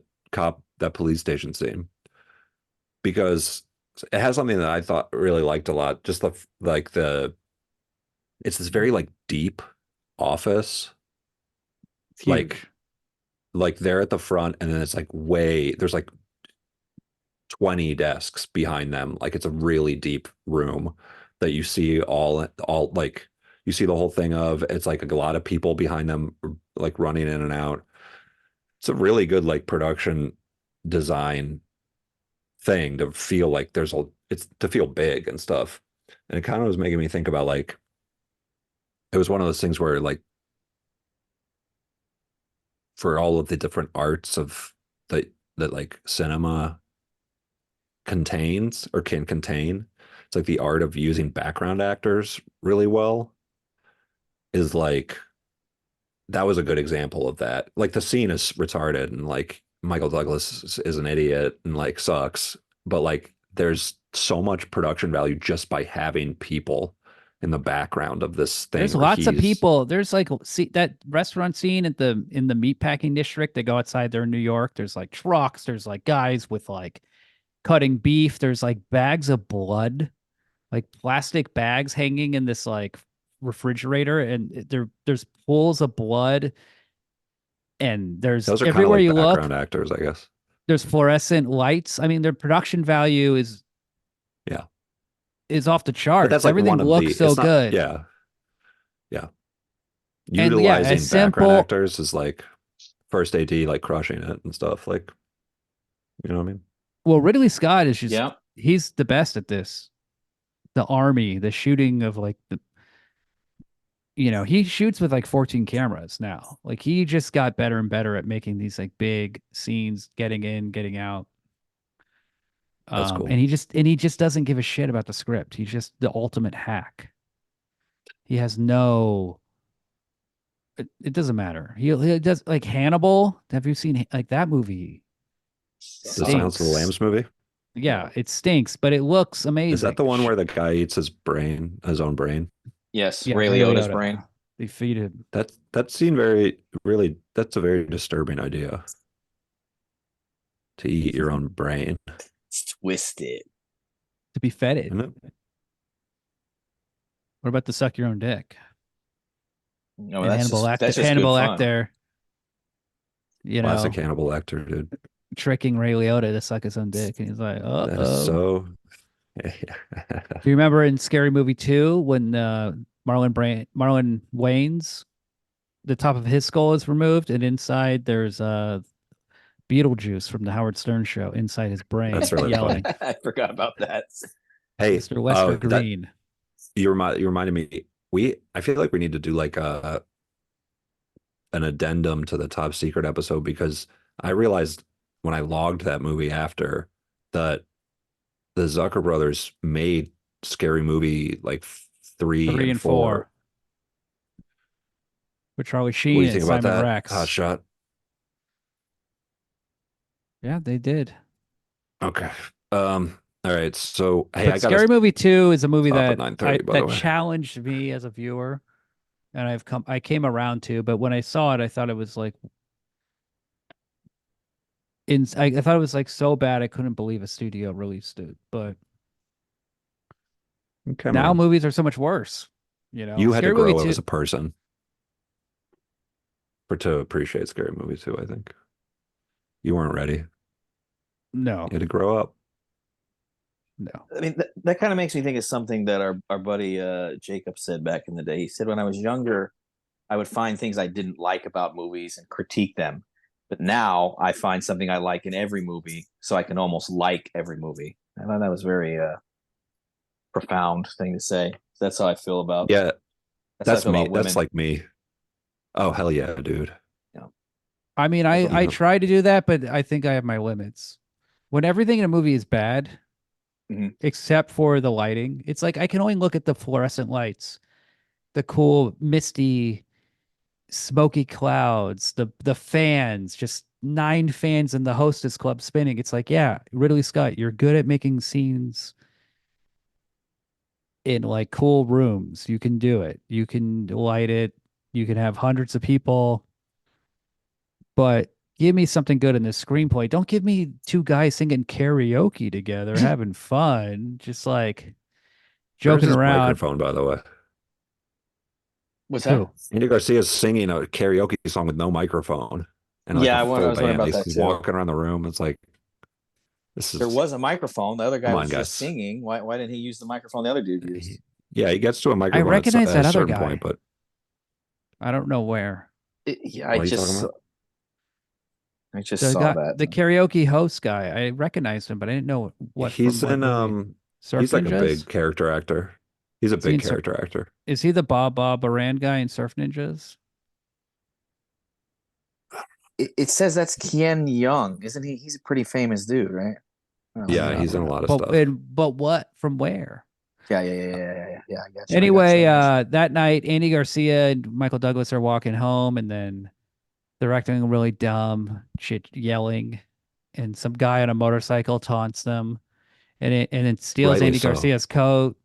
police station scene because it has something that I thought really liked a lot. Just it's this very like deep office, like they're at the front, and then it's like there's like 20 desks behind them. Like it's a really deep room that you see all like you see the whole thing of. It's like a lot of people behind them like running in and out. It's a really good like production design thing to feel like it's to feel big and stuff. And it kind of was making me think about like it was one of those things where like for all of the different arts of that like cinema contains or can contain, it's like the art of using background actors really well is like that was a good example of that. Like the scene is retarded and like Michael Douglas is an idiot and like sucks, but like there's so much production value just by having people in the background of this thing. There's lots of people. There's like that restaurant scene in the meatpacking district. They go outside there in New York. There's like trucks. There's like guys with like cutting beef. There's like bags of blood, like plastic bags hanging in this like refrigerator, and there's pools of blood. And there's those are everywhere kind of like you background look. actors, I guess. There's fluorescent lights. I mean, their production value is off the charts. But that's like everything looks so good. Yeah. And yeah, utilizing as background simple. actors is like first AD like crushing it and stuff. Like, you know what I mean? Well, Ridley Scott is just Yeah. he's the best at this. The army, the shooting of like the he shoots with like 14 cameras now. Like he just got better and better at making these like big scenes, getting in, getting out. That's cool. And he just doesn't give a shit about the script. He's just the ultimate hack. He has no it doesn't matter. He does like Hannibal. Have you seen like that movie? The Silence of the Stinks. Lambs movie? Yeah, it stinks, but it looks amazing. Is that the one where the guy eats his own brain? Yes, Yeah, Ray Liotta's brain. They feed him. That seemed that's a very disturbing idea. To eat your own brain. It's twisted. To be fed it. Isn't it? What about to suck your own dick? No, And that's Hannibal just, Lecter, that's just Hannibal good fun. Lecter, Classic Hannibal Lecter, dude. tricking Ray Liotta to suck his own dick, and he's like, "Oh." That is so. Do you remember in Scary Movie 2 when Marlon Wayne's the top of his skull is removed, and inside there's Beetlejuice from the Howard Stern show inside his brain. That's really yelling. I forgot about that. Hey, Mr. Lester Green. You reminded me. I feel like we need to do like an addendum to the Top Secret episode, because I realized when I logged that movie after that the Zucker brothers made Scary Movie like 3 and 4. With Charlie What do Sheen you think and about Simon that? Rex. Hot shot. Yeah, they did. Okay. All right. So hey, But I got Scary Movie 2 is a movie stop at that 9:30, by the way. challenged me as a viewer, and I came around to. But when I saw it, I thought it was like I thought it was like so bad I couldn't believe a studio released it. But Okay, now man. movies are so much worse. You had Scary to grow Movie up 2 as a person to appreciate Scary Movie 2, I think. You weren't ready. No, You had to grow up. no. I mean, that kind of makes me think of something that our buddy Jacob said back in the day. He said, when I was younger, I would find things I didn't like about movies and critique them. But now I find something I like in every movie, so I can almost like every movie. I thought that was very profound thing to say. That's how I feel about. Yeah, That's how I that's feel me. about women. That's like me. Oh, hell yeah, dude. I mean, I try to do that, but I think I have my limits. When everything in a movie is bad, except for the lighting, it's like I can only look at the fluorescent lights, the cool, misty, smoky clouds, the fans, just 9 fans in the Hostess Club spinning. It's like, yeah, Ridley Scott, you're good at making scenes in like cool rooms. You can do it. You can light it. You can have hundreds of people. But give me something good in this screenplay. Don't give me 2 guys singing karaoke together, having fun, just like joking Where's his around. microphone, by the way? What's that? Andy Garcia's singing a karaoke song with no microphone. And like Yeah, a I full was wondering band. about that He's too. walking around the room. It's like, this is. There was a microphone. The other guy Come was on, just guys. singing. Why didn't he use the microphone the other dude used? Yeah, he gets to a microphone recognize at that a other certain guy. point, but I don't know where. Yeah, What are you talking about? I just The saw guy, that. the karaoke host guy. I recognized him, but I didn't know what. he's from in what movie. Surf he's like a Ninjas? big character actor. He's a Is he big in character actor. Is he the Bob Baran guy in Surf Ninjas? It says that's Ken Young, isn't he? He's a pretty famous dude, right? Yeah, he's in a lot of But stuff. but what? From where? Yeah. I got you. Anyway, that night, Andy Garcia and Michael Douglas are walking home, and then they're acting really dumb, shit, yelling, and some guy on a motorcycle taunts them, and it steals Rightly Andy so. Garcia's coat.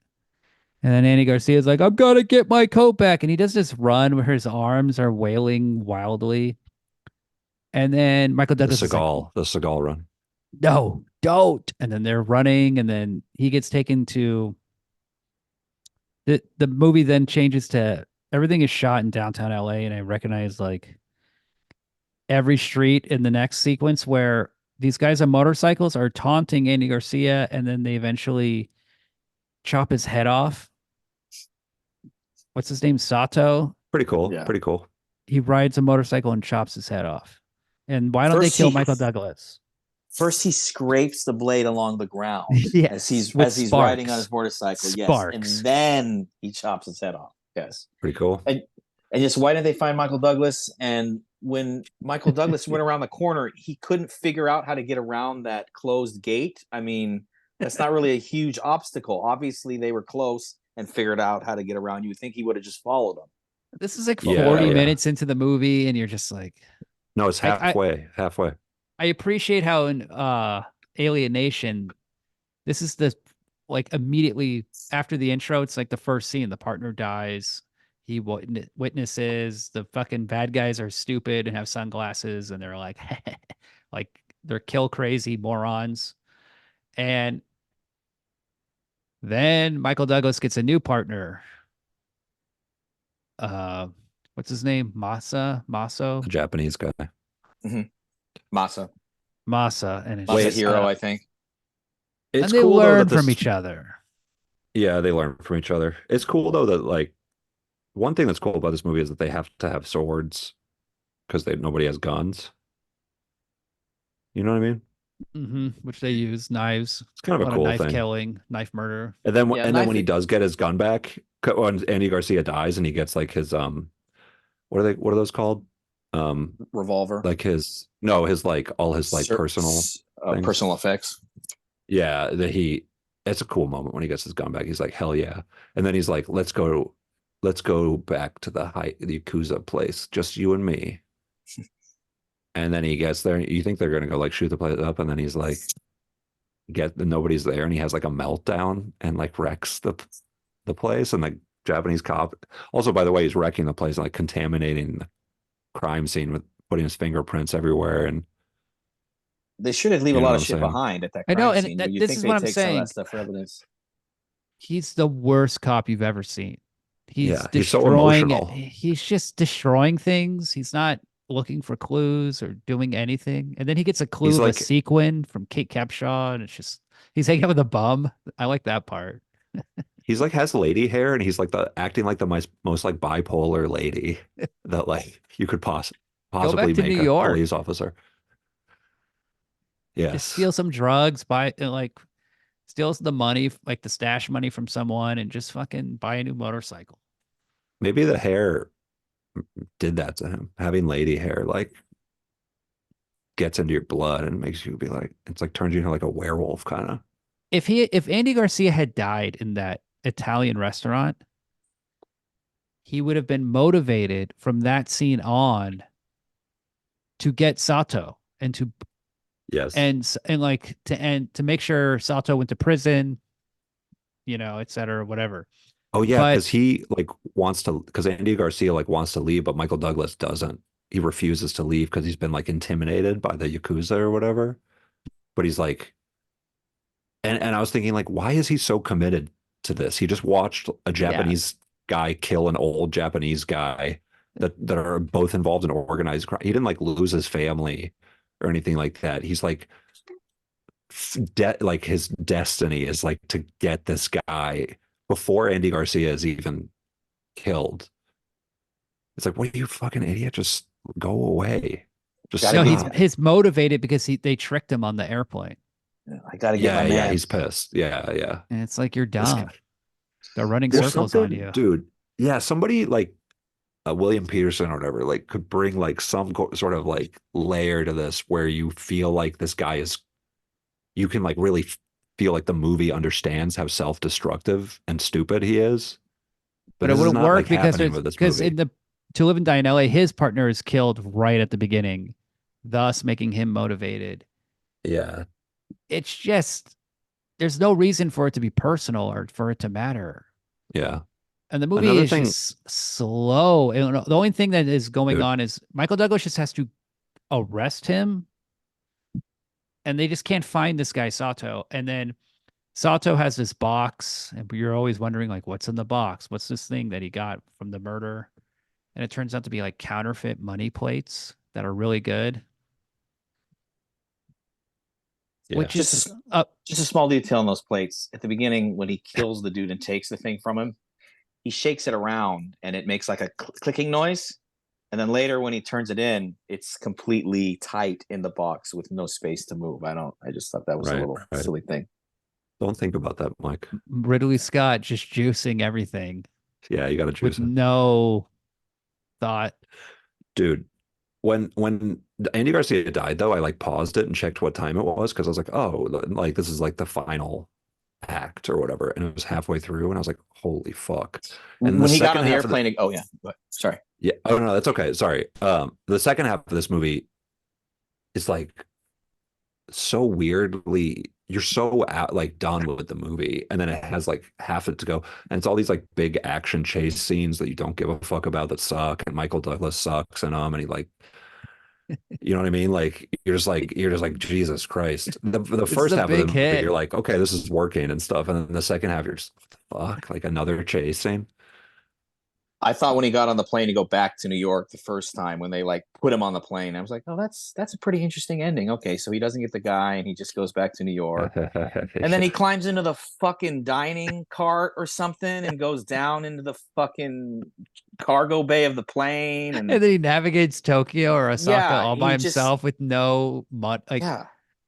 And then Andy Garcia's like, "I'm gonna get my coat back," and he does this run where his arms are wailing wildly. And then Michael The Douglas is like, Seagal run. "No, don't!" And then they're running, and then he gets taken to. The movie then changes to everything is shot in downtown LA, and I recognize like every street in the next sequence where these guys on motorcycles are taunting Andy Garcia, and then they eventually chop his head off. What's his name? Sato. Pretty cool. Yeah. Pretty cool. He rides a motorcycle and chops his head off. And why don't they First kill he- Michael Douglas? First, he scrapes the blade along the ground Yes, as he's riding on sparks. his motorcycle. Yes, Sparks. and then he chops his head off. Yes, Pretty cool. and just why didn't they find Michael Douglas? And when Michael Douglas went around the corner, he couldn't figure out how to get around that closed gate. I mean, that's not really a huge obstacle. Obviously, they were close and figured out how to get around. You would think he would have just followed them. This is like Yeah, 40 yeah. minutes into the movie, and you're just like, No, it's halfway. Halfway. I appreciate how in Alienation, this is the like immediately after the intro, it's like the first scene. The partner dies. He witnesses the fucking bad guys are stupid and have sunglasses, and they're like, like they're kill crazy morons. And then Michael Douglas gets a new partner. What's his name? Maso. The Japanese guy. Masa, And it's Masahiro, I think. It's and they cool though learn that from each other. Yeah, they learn from each other. It's cool though that like one thing that's cool about this movie is that they have to have swords because nobody has guns. You know what I mean? Mm-hmm. Which they use knives. It's kind of a cool knife thing. killing, knife murder. And then Yeah, when he does get his gun back, when Andy Garcia dies and he gets like his what are those called? Revolver, Like his like all his like personal things. personal effects. Yeah, it's a cool moment when he gets his gun back. He's like, hell yeah. And then he's like, let's go back to the Yakuza place, just you and me. And then he gets there, you think they're gonna go like shoot the place up, and then he's like, nobody's there, and he has like a meltdown and like wrecks the place, and the Japanese cop also, by the way, he's wrecking the place and like contaminating the crime scene with putting his fingerprints everywhere. And they shouldn't leave a lot of shit behind at that crime I know, and scene. this is what I'm saying. Some of that stuff for evidence. He's the worst cop you've ever seen. He's he's so destroying emotional. He's just destroying things. He's not looking for clues or doing anything. And then he gets a clue of a sequin from Kate Capshaw, and it's just he's hanging out with a bum. I like that part. He's like has lady hair, and he's like acting like the most like bipolar lady that like you could possibly make New a York. police officer. Yeah, just steal some drugs, steals the money, like the stash money from someone, and just fucking buy a new motorcycle. Maybe the hair did that to him. Having lady hair like gets into your blood and makes you be like, it's like turns you into like a werewolf kind of. If Andy Garcia had died in that Italian restaurant, he would have been motivated from that scene on to get Sato and to to make sure Sato went to prison, et cetera, whatever. Oh yeah, because he like because Andy Garcia like wants to leave, but Michael Douglas doesn't. He refuses to leave because he's been like intimidated by the Yakuza or whatever. But he's like, and I was thinking like, why is he so committed to this? He just watched a Japanese guy kill an old Japanese guy that are both involved in organized crime. He didn't like lose his family or anything like that. He's like, like his destiny is like to get this guy before Andy Garcia is even killed. It's like, what, you fucking idiot, just go away. He's motivated because they tricked him on the airplane. I gotta get my man. Yeah, he's pissed. Yeah. And it's like, you're dumb. They're running circles on you, dude. Yeah, somebody like William Peterson or whatever like could bring like some sort of like layer to this where you feel like this guy is, you can like really feel like the movie understands how self-destructive and stupid he is. But it wouldn't work because in the To Live and Die in LA, his partner is killed right at the beginning, thus making him motivated. Yeah. It's just, there's no reason for it to be personal or for it to matter. Yeah. And the movie is just slow. The only thing that is going on is Michael Douglas just has to arrest him, and they just can't find this guy Sato. And then Sato has this box, and you're always wondering like, what's in the box? What's this thing that he got from the murder? And it turns out to be like counterfeit money plates that are really good. Yeah. Which is just a small detail on those plates at the beginning when he kills the dude and takes the thing from him. he shakes it around and it makes like a clicking noise. And then later when he turns it in, it's completely tight in the box with no space to move. I just thought that was a little silly thing. Don't think about that, Mike. Ridley Scott just juicing everything. Yeah, you got to juice with it. no thought. Dude, when Andy Garcia died, though, I like paused it and checked what time it was because I was like, oh, like this is like the final act or whatever, and it was halfway through, and I was like, holy fuck! And when he got on the airplane, oh yeah, sorry, yeah, oh no, that's okay, sorry. The second half of this movie is like so weirdly, you're so like done with the movie, and then it has like half it to go, and it's all these like big action chase scenes that you don't give a fuck about that suck, and Michael Douglas sucks in them, and he like, you know what I mean? Like you're just like Jesus Christ. The first half of the movie, you're like, okay, this is working and stuff, and then the second half, you're just what the fuck, like another chase scene. I thought when he got on the plane to go back to New York the first time when they like put him on the plane, I was like, oh, that's a pretty interesting ending. Okay, so he doesn't get the guy and he just goes back to New York. And then he climbs into the fucking dining cart or something and goes down into the fucking cargo bay of the plane. And then he navigates Tokyo or Osaka all by himself with no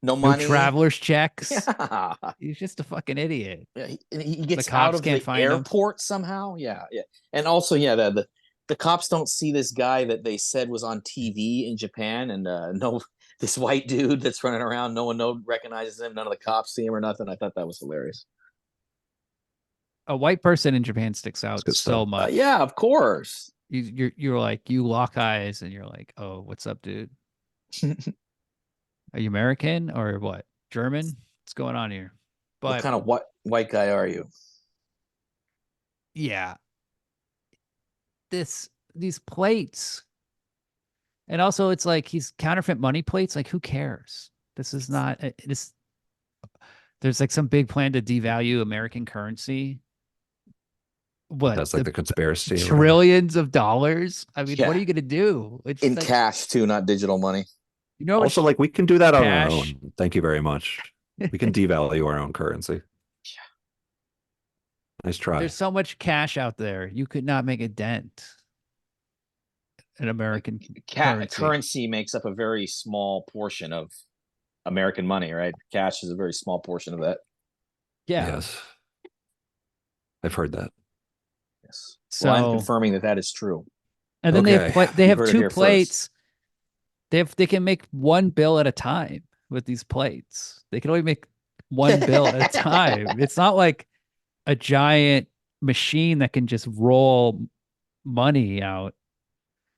no money, no traveler's checks. Yeah. He's just a fucking idiot. Yeah, he gets out of the airport somehow. Yeah. And also, the cops don't see this guy that they said was on TV in Japan, and this white dude that's running around. No one recognizes him. None of the cops see him or nothing. I thought that was hilarious. A white person in Japan sticks out so much. Yeah, of course. You're like, you lock eyes, and you're like, oh, what's up, dude? Are you American or what? German? What's going on here? But what kind of white guy are you? Yeah. These plates. And also it's like he's counterfeit money plates. Like, who cares? This is not there's like some big plan to devalue American currency. What? That's like the conspiracy. Trillions of dollars. I mean, what are you gonna do? It's in cash too, not digital money. You know, also, like, we can do that on our own. Thank you very much. We can devalue our own currency. Yeah. Nice try. There's so much cash out there. You could not make a dent in American currency makes up a very small portion of American money, right? Cash is a very small portion of that. Yeah. Yes. I've heard that. Yes. So I'm confirming that is true. And then they have two plates. They can make one bill at a time with these plates. They can only make one bill at a time. It's not like a giant machine that can just roll money out.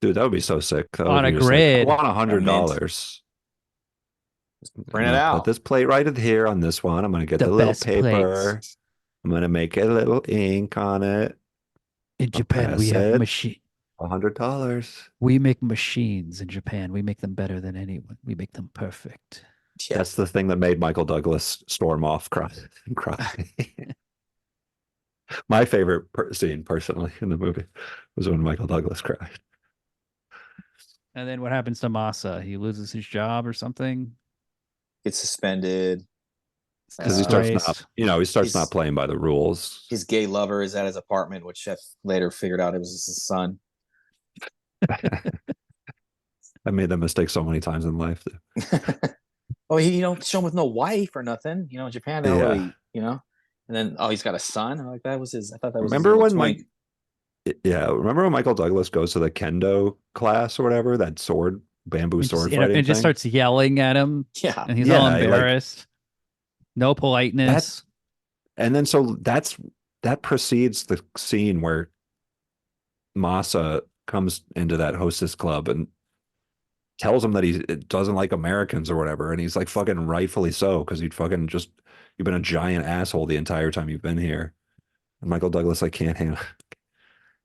Dude, that would be so sick. On a grid. Like, I want $100. Print it out. Put this plate right in here on this one. I'm going to get the little paper. Plates. I'm going to make a little ink on it. In Japan, we have machine. $100. We make machines in Japan. We make them better than anyone. We make them perfect. Yeah. That's the thing that made Michael Douglas storm off cry. My favorite scene, personally, in the movie was when Michael Douglas cried. And then what happens to Masa? He loses his job or something? Gets suspended. Because he starts not playing by the rules. His gay lover is at his apartment, which Chef later figured out it was his son. I made that mistake so many times in life. Oh, he show him with no wife or nothing. In Japan, they don't really, And then he's got a son. Like that was his. I thought that was. Remember when remember when Michael Douglas goes to the kendo class or whatever, that bamboo sword fighting and just starts yelling at him. Yeah, and he's all embarrassed. No politeness. And then that precedes the scene where Masa comes into that hostess club and tells him that he doesn't like Americans or whatever, and he's like, fucking rightfully so, because you've been a giant asshole the entire time you've been here. And Michael Douglas can't handle it.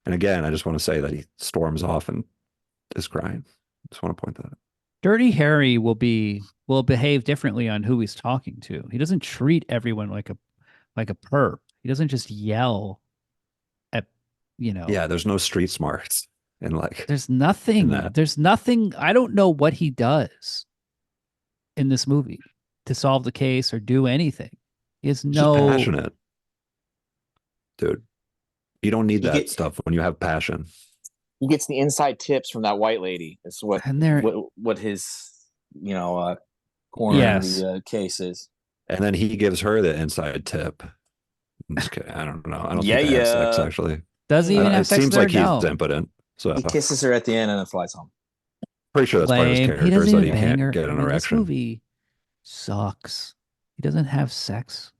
And again, I just want to say that he storms off and is crying. Just want to point that out. Dirty Harry will behave differently on who he's talking to. He doesn't treat everyone like a perp. He doesn't just yell at Yeah, there's no street smarts. And there's nothing. There's nothing. I don't know what he does in this movie to solve the case or do anything. He has no passionate. Dude. You don't need He that get- stuff when you have passion. He gets the inside tips from that white lady. It's And they're what his corner in the case is. And then he gives her the inside tip. I'm just kidding. I don't know. I don't Yeah, think they have yeah. sex actually. does he even have It sex seems with her? like he's No. impotent. So He kisses her at the end and then flies home. pretty sure that's part of his Lame. character He is doesn't that even he bang can't her. get an This erection. movie sucks. He doesn't have sex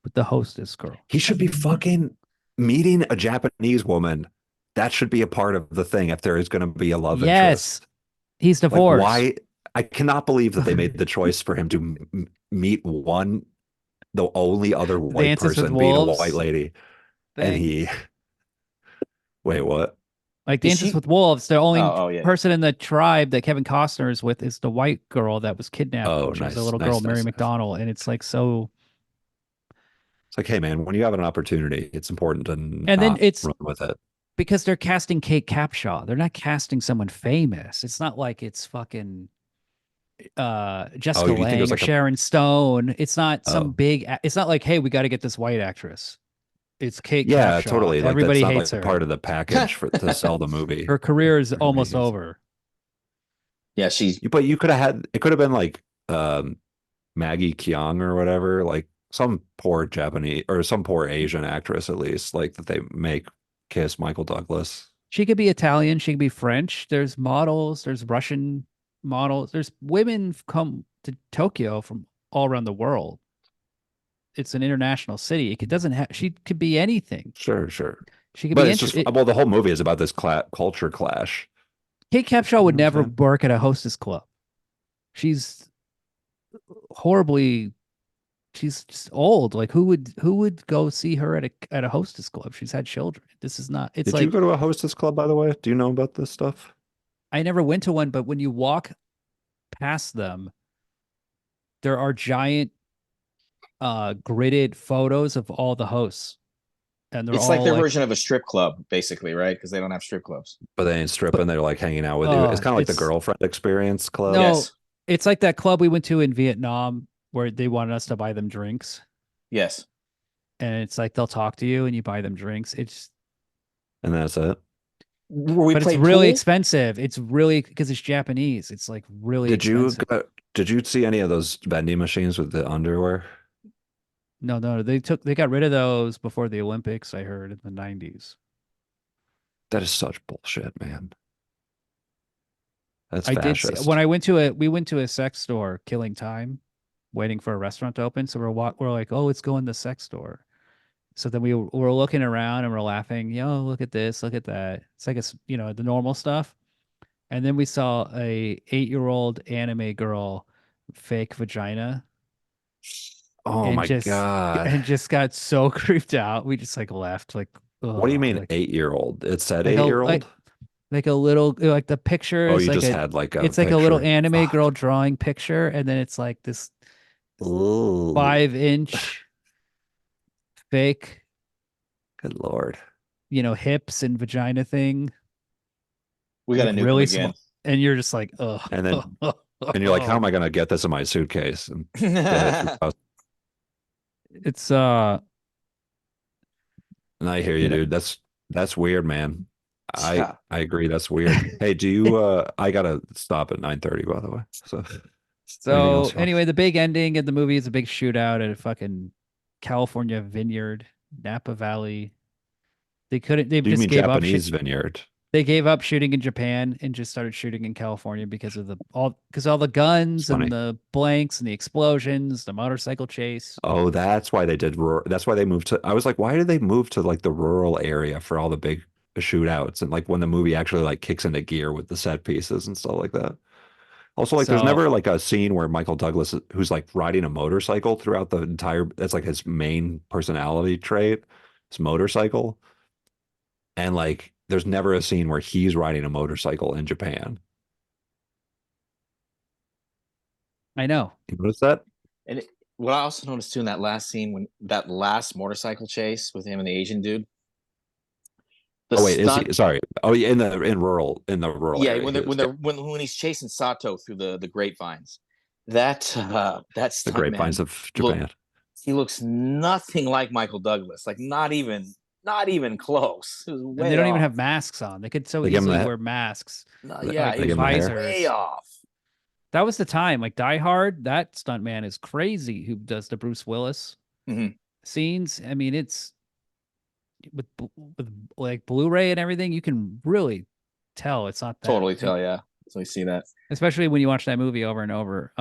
with the hostess girl. He should be fucking meeting a Japanese woman. That should be a part of the thing if there is going to be a love interest. He's Like, divorced. why? I cannot believe that they made the choice for him to meet the only other white Dances with person being a Wolves white lady. And thing. he, wait, what? Like Is Dances she- with Wolves, the only yeah. person in the tribe that Kevin Costner is with is the white girl that was kidnapped. Oh, She was a nice, little nice, girl, nice, Mary nice. McDonald, and it's like so. It's like, hey, man, when you have an opportunity, it's important to And not then it's run with it. because they're casting Kate Capshaw. They're not casting someone famous. It's not like it's fucking Jessica you think it Lange was or like a- Sharon Stone. It's not some Oh. big. It's not like, hey, we got to get this white actress. It's Kate Yeah, Capshaw. totally. Like, Everybody that's not hates like her. part of the package to sell the movie. Her career is Everybody almost hates- over. Yeah, she's But you could have had it. Could have been like Maggie Kyung or whatever, like some poor Japanese or some poor Asian actress at least, like that they make kiss Michael Douglas. She could be Italian. She could be French. There's models. There's Russian models. There's women come to Tokyo from all around the world. It's an international city. It doesn't have. She could be anything. Sure. She could But be it's just well, the whole movie is about this culture clash. Kate Capshaw would You know what I'm never saying? work at a hostess club. She's horribly. She's just old. Like who would go see her at a hostess club? She's had children. This is not. It's Did like you go to a hostess club, by the way? Do you know about this stuff? I never went to one, but when you walk past them, there are giant gridded photos of all the hosts. And they're it's all like their version of a strip club, basically, right? Because they don't have strip clubs. But they ain't stripping, they're like hanging out with you. It's kind of like the it's- girlfriend experience club. No, Yes. it's like that club we went to in Vietnam where they wanted us to buy them drinks. Yes. And it's like they'll talk to you and you buy them drinks. It's And that's it. Where but it's play really pool? expensive. It's really because it's Japanese. It's like really Did you expensive. did you see any of those vending machines with the underwear? No, they got rid of those before the Olympics, I heard, in the 90s. That is such bullshit, man. That's I did fascist. see, when we went to a sex store, killing time, waiting for a restaurant to open. So we're like, oh, let's go in the sex store. So then we're looking around and we're laughing. Yo, look at this, look at that. It's like it's the normal stuff. And then we saw a 8-year-old anime girl fake vagina. Oh and my god. And just got so creeped out. We just like left. Like, What do you mean like, 8-year-old? It said like 8-year-old? like a little like the picture Oh, is you like just had like a it's like a little picture. anime Fuck. girl drawing picture, and then it's like this Ooh. 5-inch fake, Good lord. hips and vagina thing. We got like a new really again. and you're just like, ugh. And then and you're like, how am I gonna get this in my suitcase? And get it through- It's and I hear you, You know- dude. That's weird, man. Yeah. I agree. That's weird. Hey, do you I gotta stop at 9:30, by the way. So anything so else, Rob? anyway, the big ending of the movie is a big shootout at a fucking California vineyard, Napa Valley. They couldn't. They Do you just mean gave Japanese up. vineyard? They gave up shooting in Japan and just started shooting in California because of all the guns Funny. and the blanks and the explosions, the motorcycle chase. Oh, that's why they did. That's why they moved to. I was like, why did they move to like the rural area for all the big shootouts and like when the movie actually like kicks into gear with the set pieces and stuff like that. Also, like, there's So- never like a scene where Michael Douglas, who's like riding a motorcycle throughout the entire. That's like his main personality trait, his motorcycle, and like, there's never a scene where he's riding a motorcycle in Japan. I know. You notice that? And what I also noticed too in that last scene, when that last motorcycle chase with him and the Asian dude. Oh wait, is he? stunt- Sorry. Oh yeah, in the rural Yeah, area. when he's chasing Sato through the grapevines, that the stuntman grapevines of Japan. he looks nothing like Michael Douglas, like not even Not even close. It was way And they don't even off. have masks on. They could so They give 'em easily that- wear masks. No, They- yeah, they he give was him the hair. way off. That was the time. Like Die Hard, that stuntman is crazy who does the Bruce Willis Mhm. scenes. I mean, it's with like Blu-ray and everything, you can really tell it's not that. Totally tell, yeah. So you see that. Especially when you watch that movie over and over.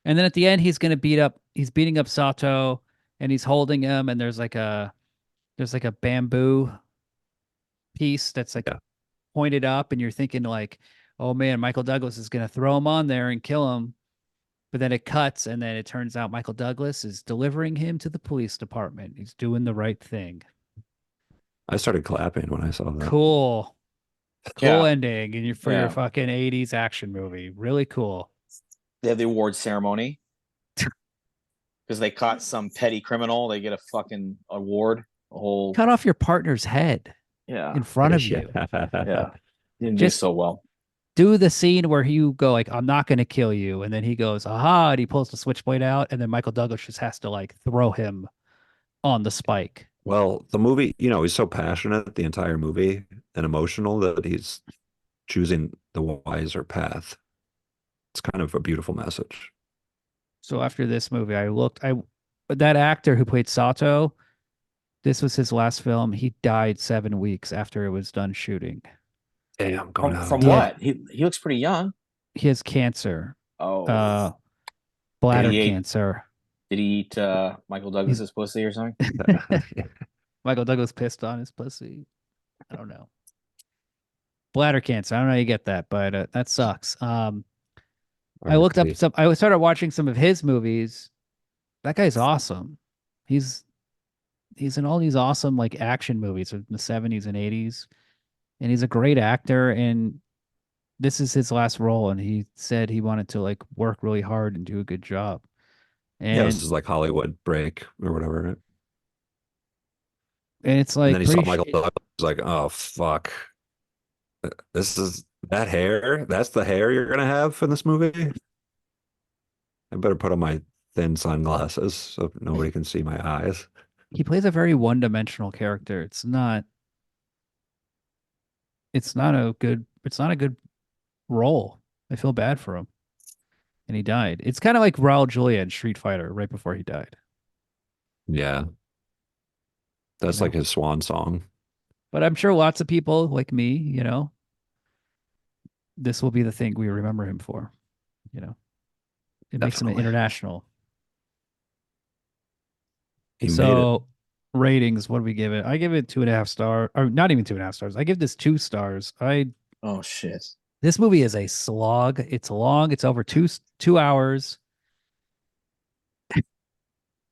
And then at the end, he's beating up Sato, and he's holding him, and there's like a bamboo piece that's like pointed up, and you're thinking like, oh man, Michael Douglas is gonna throw him on there and kill him. But then it cuts, and then it turns out Michael Douglas is delivering him to the police department. He's doing the right thing. I started clapping when I saw that. Cool Yeah. ending and for Yeah. your fucking 80s action movie. Really cool. They have the award ceremony because they caught some petty criminal. They get a fucking award. A whole Cut off your partner's head in front of you. Yeah, didn't Just- do so well. Do the scene where you go like, I'm not going to kill you. And then he goes, aha, and he pulls the switchblade out. And then Michael Douglas just has to like throw him on the spike. Well, the movie, he's so passionate the entire movie and emotional that he's choosing the wiser path. It's kind of a beautiful message. So after this movie, that actor who played Sato, this was his last film. He died 7 weeks after it was done shooting. Damn, From what? He looks pretty young. He has cancer. Oh, Bladder Did he eat- cancer. did he eat Michael Douglas's pussy or something? Michael Douglas pissed on his pussy. I don't know. Bladder cancer. I don't know how you get that, but that sucks. I looked up some. I started watching some of his movies. That guy's awesome. He's in all these awesome like action movies in the 70s and 80s, and he's a great actor. And this is his last role, and he said he wanted to like work really hard and do a good job. And Yeah, this is like Hollywood break or whatever. Right? And it's like, and then he saw Michael Douglas, like, oh fuck, this is that hair. That's the hair you're gonna have in this movie. I better put on my thin sunglasses so nobody can see my eyes. He plays a very one-dimensional character. It's not a good role. I feel bad for him. And he died. It's kind of like Raul Julia in Street Fighter right before he died. Yeah. That's like his swan song. But I'm sure lots of people like me, this will be the thing we remember him for. It makes him international. So ratings, what do we give it? I give it 2.5 stars, or not even 2.5 stars. I give this 2 stars. Oh shit. This movie is a slog. It's long. It's over 2 hours.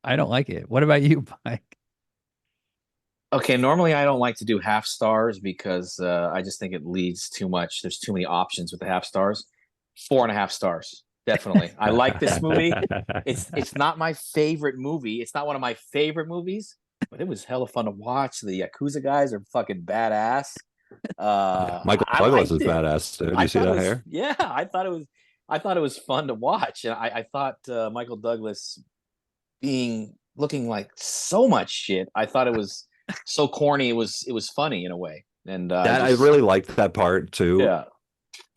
I don't like it. What about you, Mike? Okay, normally I don't like to do half stars because I just think it leads too much. There's too many options with the half stars. 4.5 stars, definitely. I like this movie. It's not my favorite movie. It's not one of my favorite movies, but it was hella fun to watch. The Yakuza guys are fucking badass. Michael Douglas is badass. Did you see that hair? Yeah, I thought it was fun to watch, and I thought Michael Douglas looking like so much shit. I thought it was so corny. It was funny in a way, and I really liked that part too. Yeah,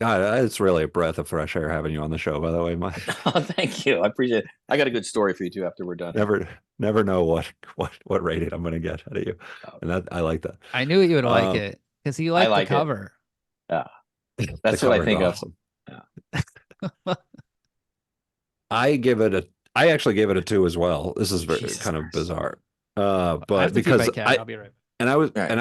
God, it's really a breath of fresh air having you on the show. By the way, Mike. Oh, thank you. I appreciate it. I got a good story for you too after we're done. Never know what rating I'm going to get out of you, and I like that. I knew you would like it because he liked the cover. Yeah, that's what I think awesome. of. Yeah. I actually gave it a 2 as well. This is kind of bizarre. But because I'll be right back.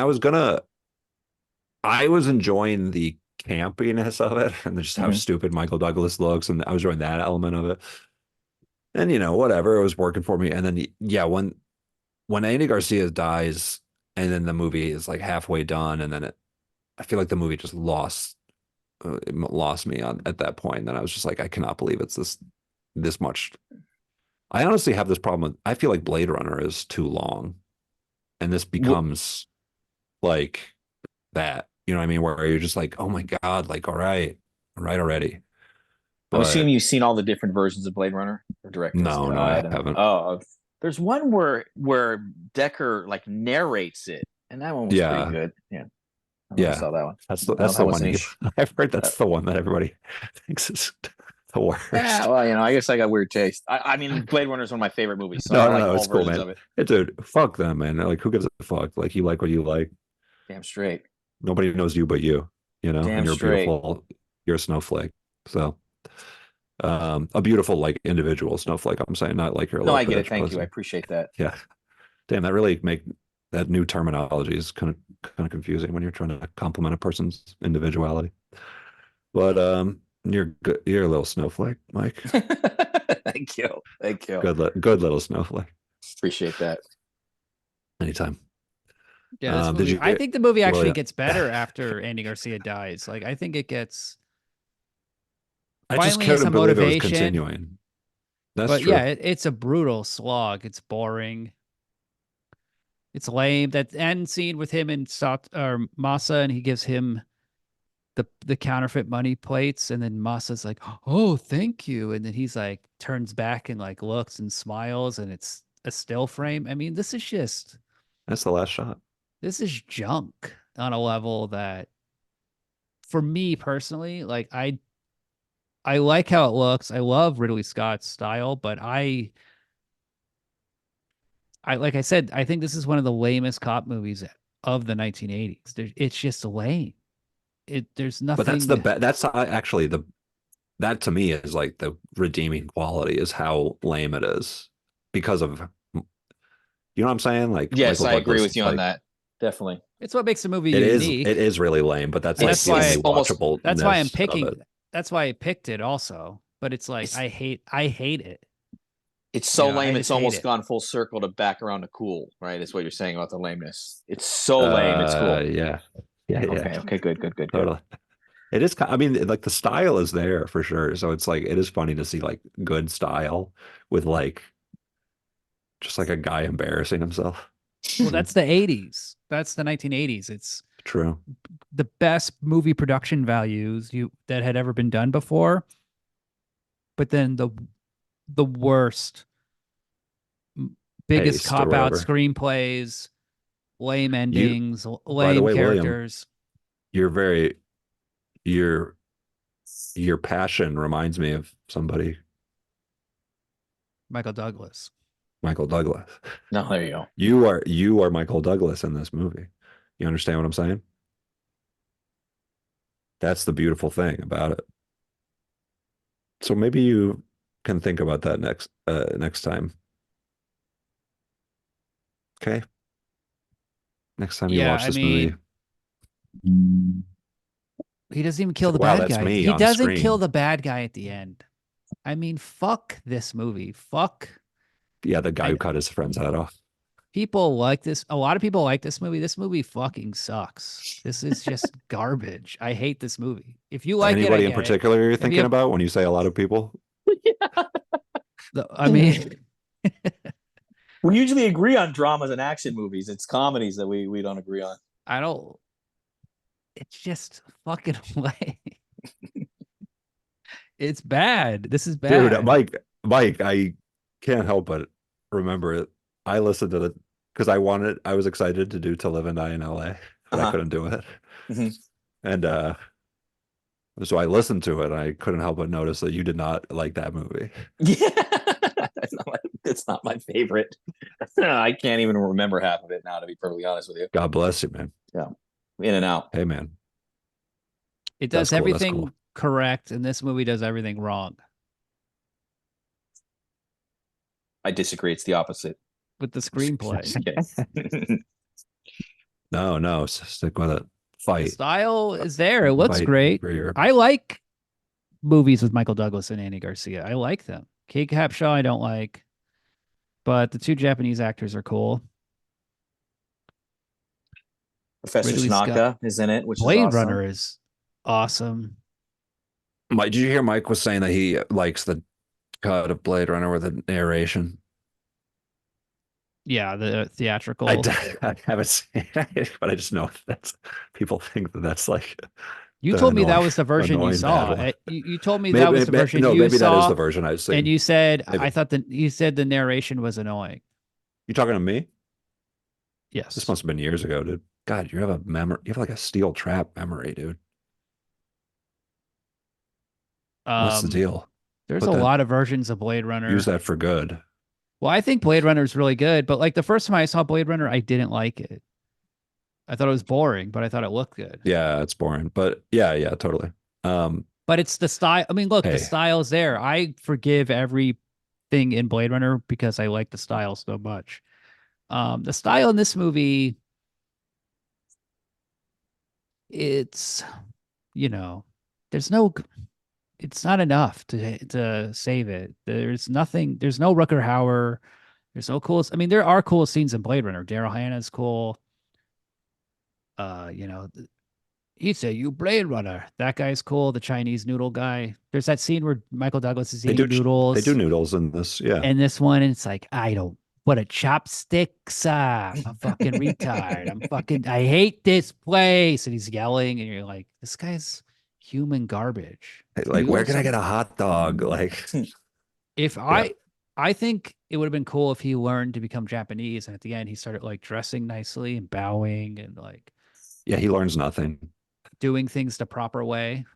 I was enjoying the campiness of it and just how stupid Michael Douglas looks, and I was enjoying that element of it. And whatever, it was working for me. And then when Andy Garcia dies, and then the movie is like halfway done, and then I feel like the movie just lost me at that point. And then I was just like, I cannot believe it's this much. I honestly have this problem. I feel like Blade Runner is too long, and this becomes like that. You know what I mean? Where you're just like, oh my God, like, all right already. I'm assuming you've seen all the different versions of Blade Runner or directors. No, I haven't. Oh, There's one where Decker like narrates it, and that one was pretty good. Yeah, I never saw that one. That's That the one. wasn't ish. I've heard that's the one that everybody thinks is the worst. Yeah, well, I guess I got weird taste. I mean, Blade Runner is one of my favorite movies, so No, I no, like no, all it's cool, versions man. of it. Dude, fuck them, man. Like, who gives a fuck? Like, you like what you like. Damn straight. Nobody knows you but you. You know, Damn and you're straight. beautiful. You're a snowflake. So, a beautiful like individual snowflake. I'm saying, not like your. No, little I get it. bitch Thank pussy. you. I appreciate that. Yeah. Damn, that really that new terminology is kind of confusing when you're trying to compliment a person's individuality. But you're good. You're a little snowflake, Mike. Thank you. Thank you. Good little snowflake. Appreciate that. Anytime. Yeah, this movie, I think the movie actually gets better after Andy Garcia dies. Like, I think it gets. I just finally has couldn't some believe it was motivation. continuing. That's But true. yeah, it's a brutal slog. It's boring. It's lame. That end scene with him and Masa, and he gives him the counterfeit money plates, and then Masa's like, "Oh, thank you," and then he's like turns back and like looks and smiles, and it's a still frame. I mean, this is That's the last shot. This is junk on a level that, for me personally, like I like how it looks. I love Ridley Scott's style, but I like I said, I think this is one of the lamest cop movies of the 1980s. It's just lame. There's nothing. But that's actually that to me is like the redeeming quality is how lame it is because of, you know what I'm saying? Like, yes, Michael I agree Douglas with you on that. Definitely. It's what makes the movie It unique. is really lame, but that's that's like why the watchable. That's why I'm picking. That's why I picked it also. But it's like I hate it. It's so lame. It's almost gone full circle to back around to cool, right? Is what you're saying about the lameness. It's so lame. It's cool. Yeah. Okay. Good. Totally. It is. I mean, like the style is there for sure. So it's like it is funny to see like good style with like just like a guy embarrassing himself. Well, that's the 80s. That's the 1980s. It's true. The best movie production values that had ever been done before. But then the worst, biggest cop out screenplays, lame endings, lame characters. William, your passion reminds me of somebody. Michael Douglas. No, there you go. You are Michael Douglas in this movie. You understand what I'm saying? That's the beautiful thing about it. So maybe you can think about that next time. Okay. Next time you watch this movie. He doesn't even kill the bad guy. He doesn't kill the bad guy at the end. I mean, fuck this movie. Fuck. Yeah, the guy who cut his friend's head off. People like this. A lot of people like this movie. This movie fucking sucks. This is just garbage. I hate this movie. If you like anybody in particular you're thinking about when you say a lot of people? I mean, we usually agree on dramas and action movies. It's comedies that we don't agree on. I don't. It's just fucking lame. It's bad. This is bad. Dude, Mike, I can't help but remember it. I listened to it because I was excited to do To Live and Die in LA, but I couldn't do it. Mm-hmm. And so I listened to it and I couldn't help but notice that you did not like that movie. Yeah. It's not my favorite. I can't even remember half of it now, to be perfectly honest with you. God bless you, man. Yeah. In and out. Hey, man. It does everything correct, and this movie does everything wrong. I disagree. It's the opposite. With the screenplay. No, stick with it. Fight. The style is there. It looks great. I like movies with Michael Douglas and Andy Garcia. I like them. Kate Capshaw, I don't like. But the two Japanese actors are cool. Professor Tanaka is in it, which Blade is awesome. Runner is awesome. Mike, did you hear Mike was saying that he likes the cut of Blade Runner with the narration? Yeah, the theatrical. I haven't seen it, but I just know that's people think that's like. You told me that was the version you saw. You told me that was the version you saw. Maybe that is the version I've seen. And you said you said the narration was annoying. You talking to me? Yes. This must have been years ago, dude. God, you have a memory. You have like a steel trap memory, dude. What's the deal? There's Put a that. lot of versions of Blade Runner. Use that for good. Well, I think Blade Runner is really good, but like the first time I saw Blade Runner, I didn't like it. I thought it was boring, but I thought it looked good. Yeah, it's boring, but yeah, totally. But it's the style. I mean, look, the Hey. style is there. I forgive everything in Blade Runner because I like the style so much. The style in this movie, it's, you know, there's no, it's not enough to save it. There's nothing. There's no Rutger Hauer. There's no cool. I mean, there are cool scenes in Blade Runner. Daryl Hannah's cool. You know, he'd say, "You Blade Runner." That guy's cool. The Chinese noodle guy. There's that scene where Michael Douglas is eating noodles. They do noodles in this, yeah. And this one, and it's like, I don't. What a chopsticks! I'm a fucking retard. I hate this place. And he's yelling, and you're like, this guy's human garbage. Like, where can I get a hot dog? Like, if I think it would have been cool if he learned to become Japanese, and at the end he started like dressing nicely and bowing and like, yeah, he learns nothing. Doing things the proper way.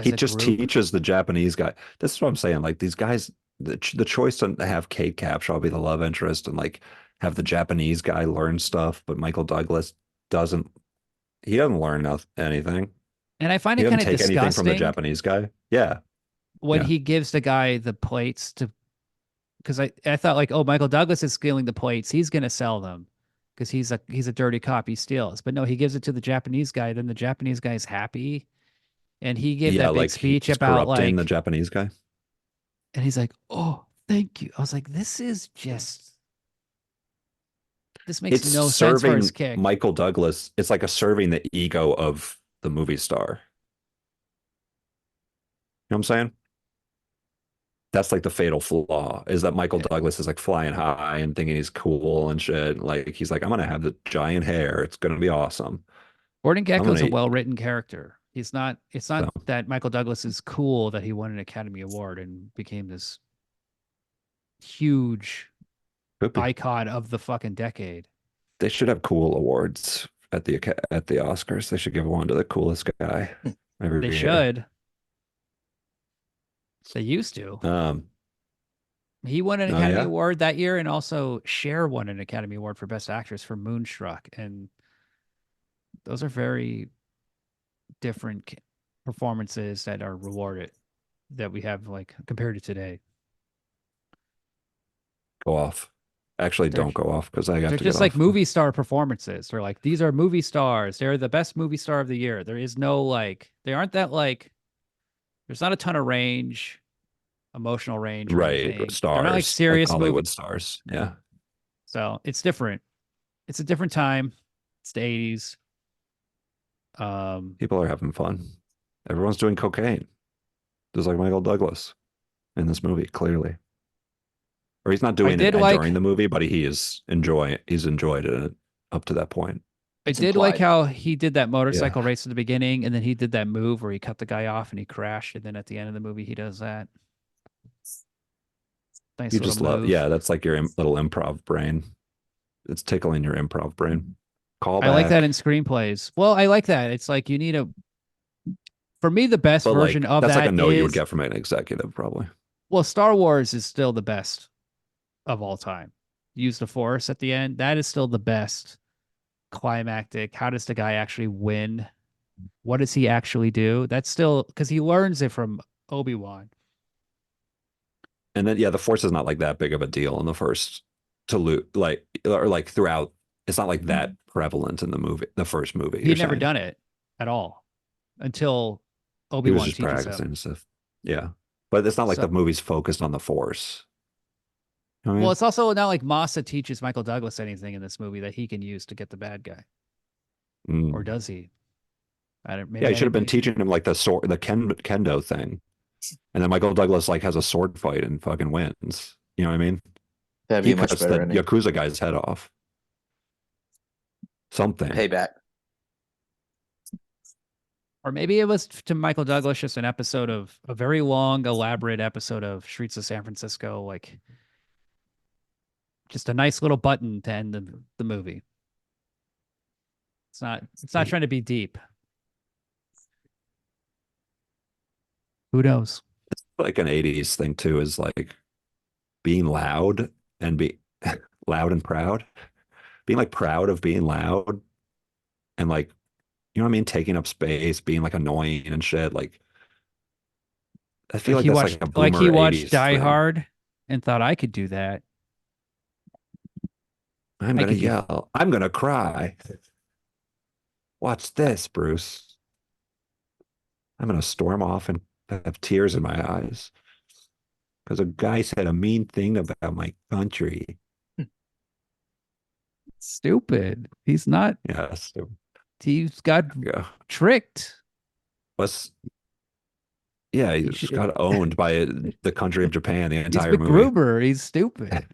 He just teaches the Japanese guy. This is what I'm saying. Like these guys, the choice to have Kate Capshaw be the love interest and like have the Japanese guy learn stuff, but Michael Douglas doesn't. He doesn't learn anything. And I find it kind of disgusting. Anything from the Japanese guy. Yeah. When he gives the guy the plates to, because I thought like, oh, Michael Douglas is stealing the plates. He's gonna sell them because he's a dirty cop. He steals. But no, he gives it to the Japanese guy. Then the Japanese guy's happy. And he gave that big speech about like the Japanese guy. And he's like, "Oh, thank you." I was like, "This is just this makes no sense for his kick." Michael Douglas, it's like a serving the ego of the movie star. You know what I'm saying? That's like the fatal flaw is that Michael Douglas is like flying high and thinking he's cool and shit. Like he's like, I'm gonna have the giant hair. It's gonna be awesome. Gordon Gekko's a well-written character. It's not that Michael Douglas is cool that he won an Academy Award and became this huge icon of the fucking decade. They should have cool awards at the Oscars. They should give one to the coolest guy. They should. They used to. He won an Academy Award that year, and also Cher won an Academy Award for Best Actress for Moonstruck, and those are very different performances that are rewarded that we have like compared to today. Go off. Actually, don't go off because I got to. They're just like movie star performances. They're like, these are movie stars. They're the best movie star of the year. There is no like, they aren't that like. There's not a ton of range, emotional range, right? Stars, they're not like serious like Hollywood stars. Yeah. So it's different. It's a different time. It's the 80s. People are having fun. Everyone's doing cocaine, just like Michael Douglas in this movie, clearly. Or he's not doing it during the movie, but he's enjoyed it up to that point. I did like how he did that motorcycle race at the beginning, and then he did that move where he cut the guy off and he crashed, and then at the end of the movie he does that. Nice. You just love, that's like your little improv brain. It's tickling your improv brain. Call back. I like that in screenplays. Well, I like that. It's like you need a. For me, the best version of that's that like a note is, you would get from an executive, probably. Well, Star Wars is still the best of all time. Use the Force at the end. That is still the best climactic. How does the guy actually win? What does he actually do? That's still because he learns it from Obi-Wan. And then the Force is not like that big of a deal in the first to loot like throughout. It's not like that prevalent in the first movie. He'd never done it at all until Obi-Wan teaches practicing and stuff. Yeah, but it's not like the movie's focused on the Force. You know what I mean? Well, it's also not like Massa teaches Michael Douglas anything in this movie that he can use to get the bad guy. Or does he? He should have been teaching him like the kendo thing, and then Michael Douglas like has a sword fight and fucking wins. You know what I mean? That'd be much better. The Yakuza guy's head off. Something. Payback. Or maybe it was to Michael Douglas just a very long, elaborate episode of Streets of San Francisco, like just a nice little button to end the movie. It's not trying to be deep. Who knows? Like an 80s thing too is like being loud and be loud and proud. Being like proud of being loud and like, you know what I mean? Taking up space, being like annoying and shit. Like I feel like he that's watched like a boomer he watched 80s Die thing. Hard and thought I could do that. I'm gonna yell. I'm gonna cry. Watch this, Bruce. I'm gonna storm off and have tears in my eyes because a guy said a mean thing about my country. Stupid. He's not. Yeah, stupid. He's got tricked. What's Yeah, he just got owned by the country of Japan the entire He's movie. MacGruber. He's stupid.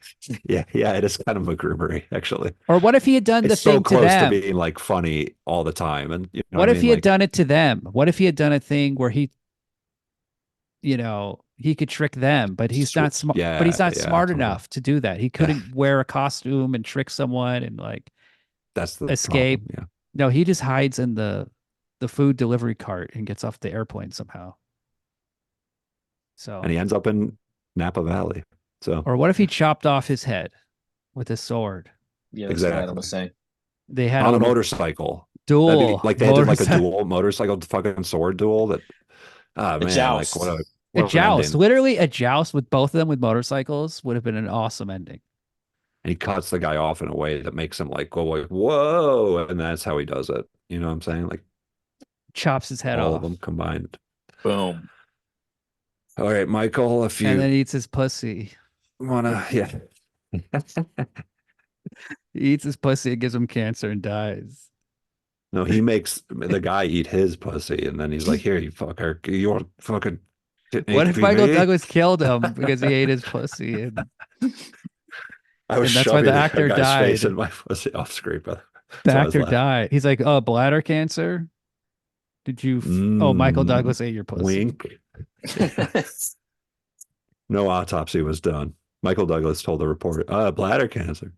Yeah, it is kind of MacGrubery, actually. Or what if he had done the It's so thing to close them? to being like funny all the time. And you know What if I mean? he had Like, done it to them? What if he had done a thing where he could trick them, but he's not smart. But he's not smart enough to do that. He couldn't wear a costume and trick someone and like that's the escape. problem, No, he just hides in the food delivery cart and gets off the airplane somehow. So, and he ends up in Napa Valley. So, or what if he chopped off his head with a sword? Yeah, that's what Adam was saying. They had on a motorcycle duel, like they did like a duel motorcycle fucking sword duel. That man, joust. like a joust, literally a joust with both of them with motorcycles would have been an awesome ending. And he cuts the guy off in a way that makes him like go like whoa, and that's how he does it. You know what I'm saying? Like chops his head off. All of them combined. Boom. All right, Michael, if you and then eats his pussy. Yeah. He eats his pussy, it gives him cancer and dies. No, he makes the guy eat his pussy, and then he's like, "Here, you fucker, you want fucking." What if Michael Douglas killed him because he ate his pussy? And I was that's why the shoving actor guy's died. face in my pussy off screen, but the actor died. He's like, "Oh, bladder cancer." Did you? Oh, Michael Douglas ate your pussy. Wink. No autopsy was done. Michael Douglas told the reporter, bladder cancer.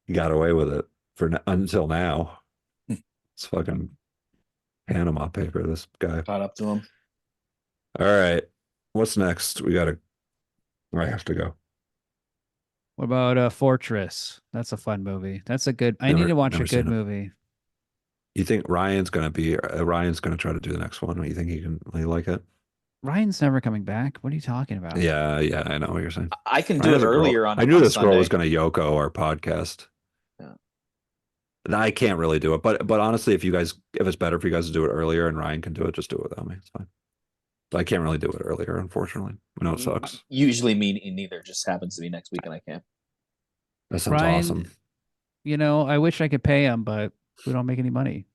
He got away with it until now. It's fucking Panama paper, this guy. Caught up to him. All right. What's next? I have to go. What about Fortress? That's a fun movie. That's a good. I need to watch a good movie. You think Ryan's gonna try to do the next one? You think he like it? Ryan's never coming back. What are you talking about? Yeah, I know what you're saying. I can do it earlier on. I knew this Sunday. girl was gonna Yoko our podcast. Yeah. I can't really do it, but honestly, if it's better for you guys to do it earlier and Ryan can do it, just do it without me. It's fine. But I can't really do it earlier, unfortunately. I know it sucks. Usually me neither. Just happens to be next week and I can't. That sounds awesome. I wish I could pay him, but we don't make any money.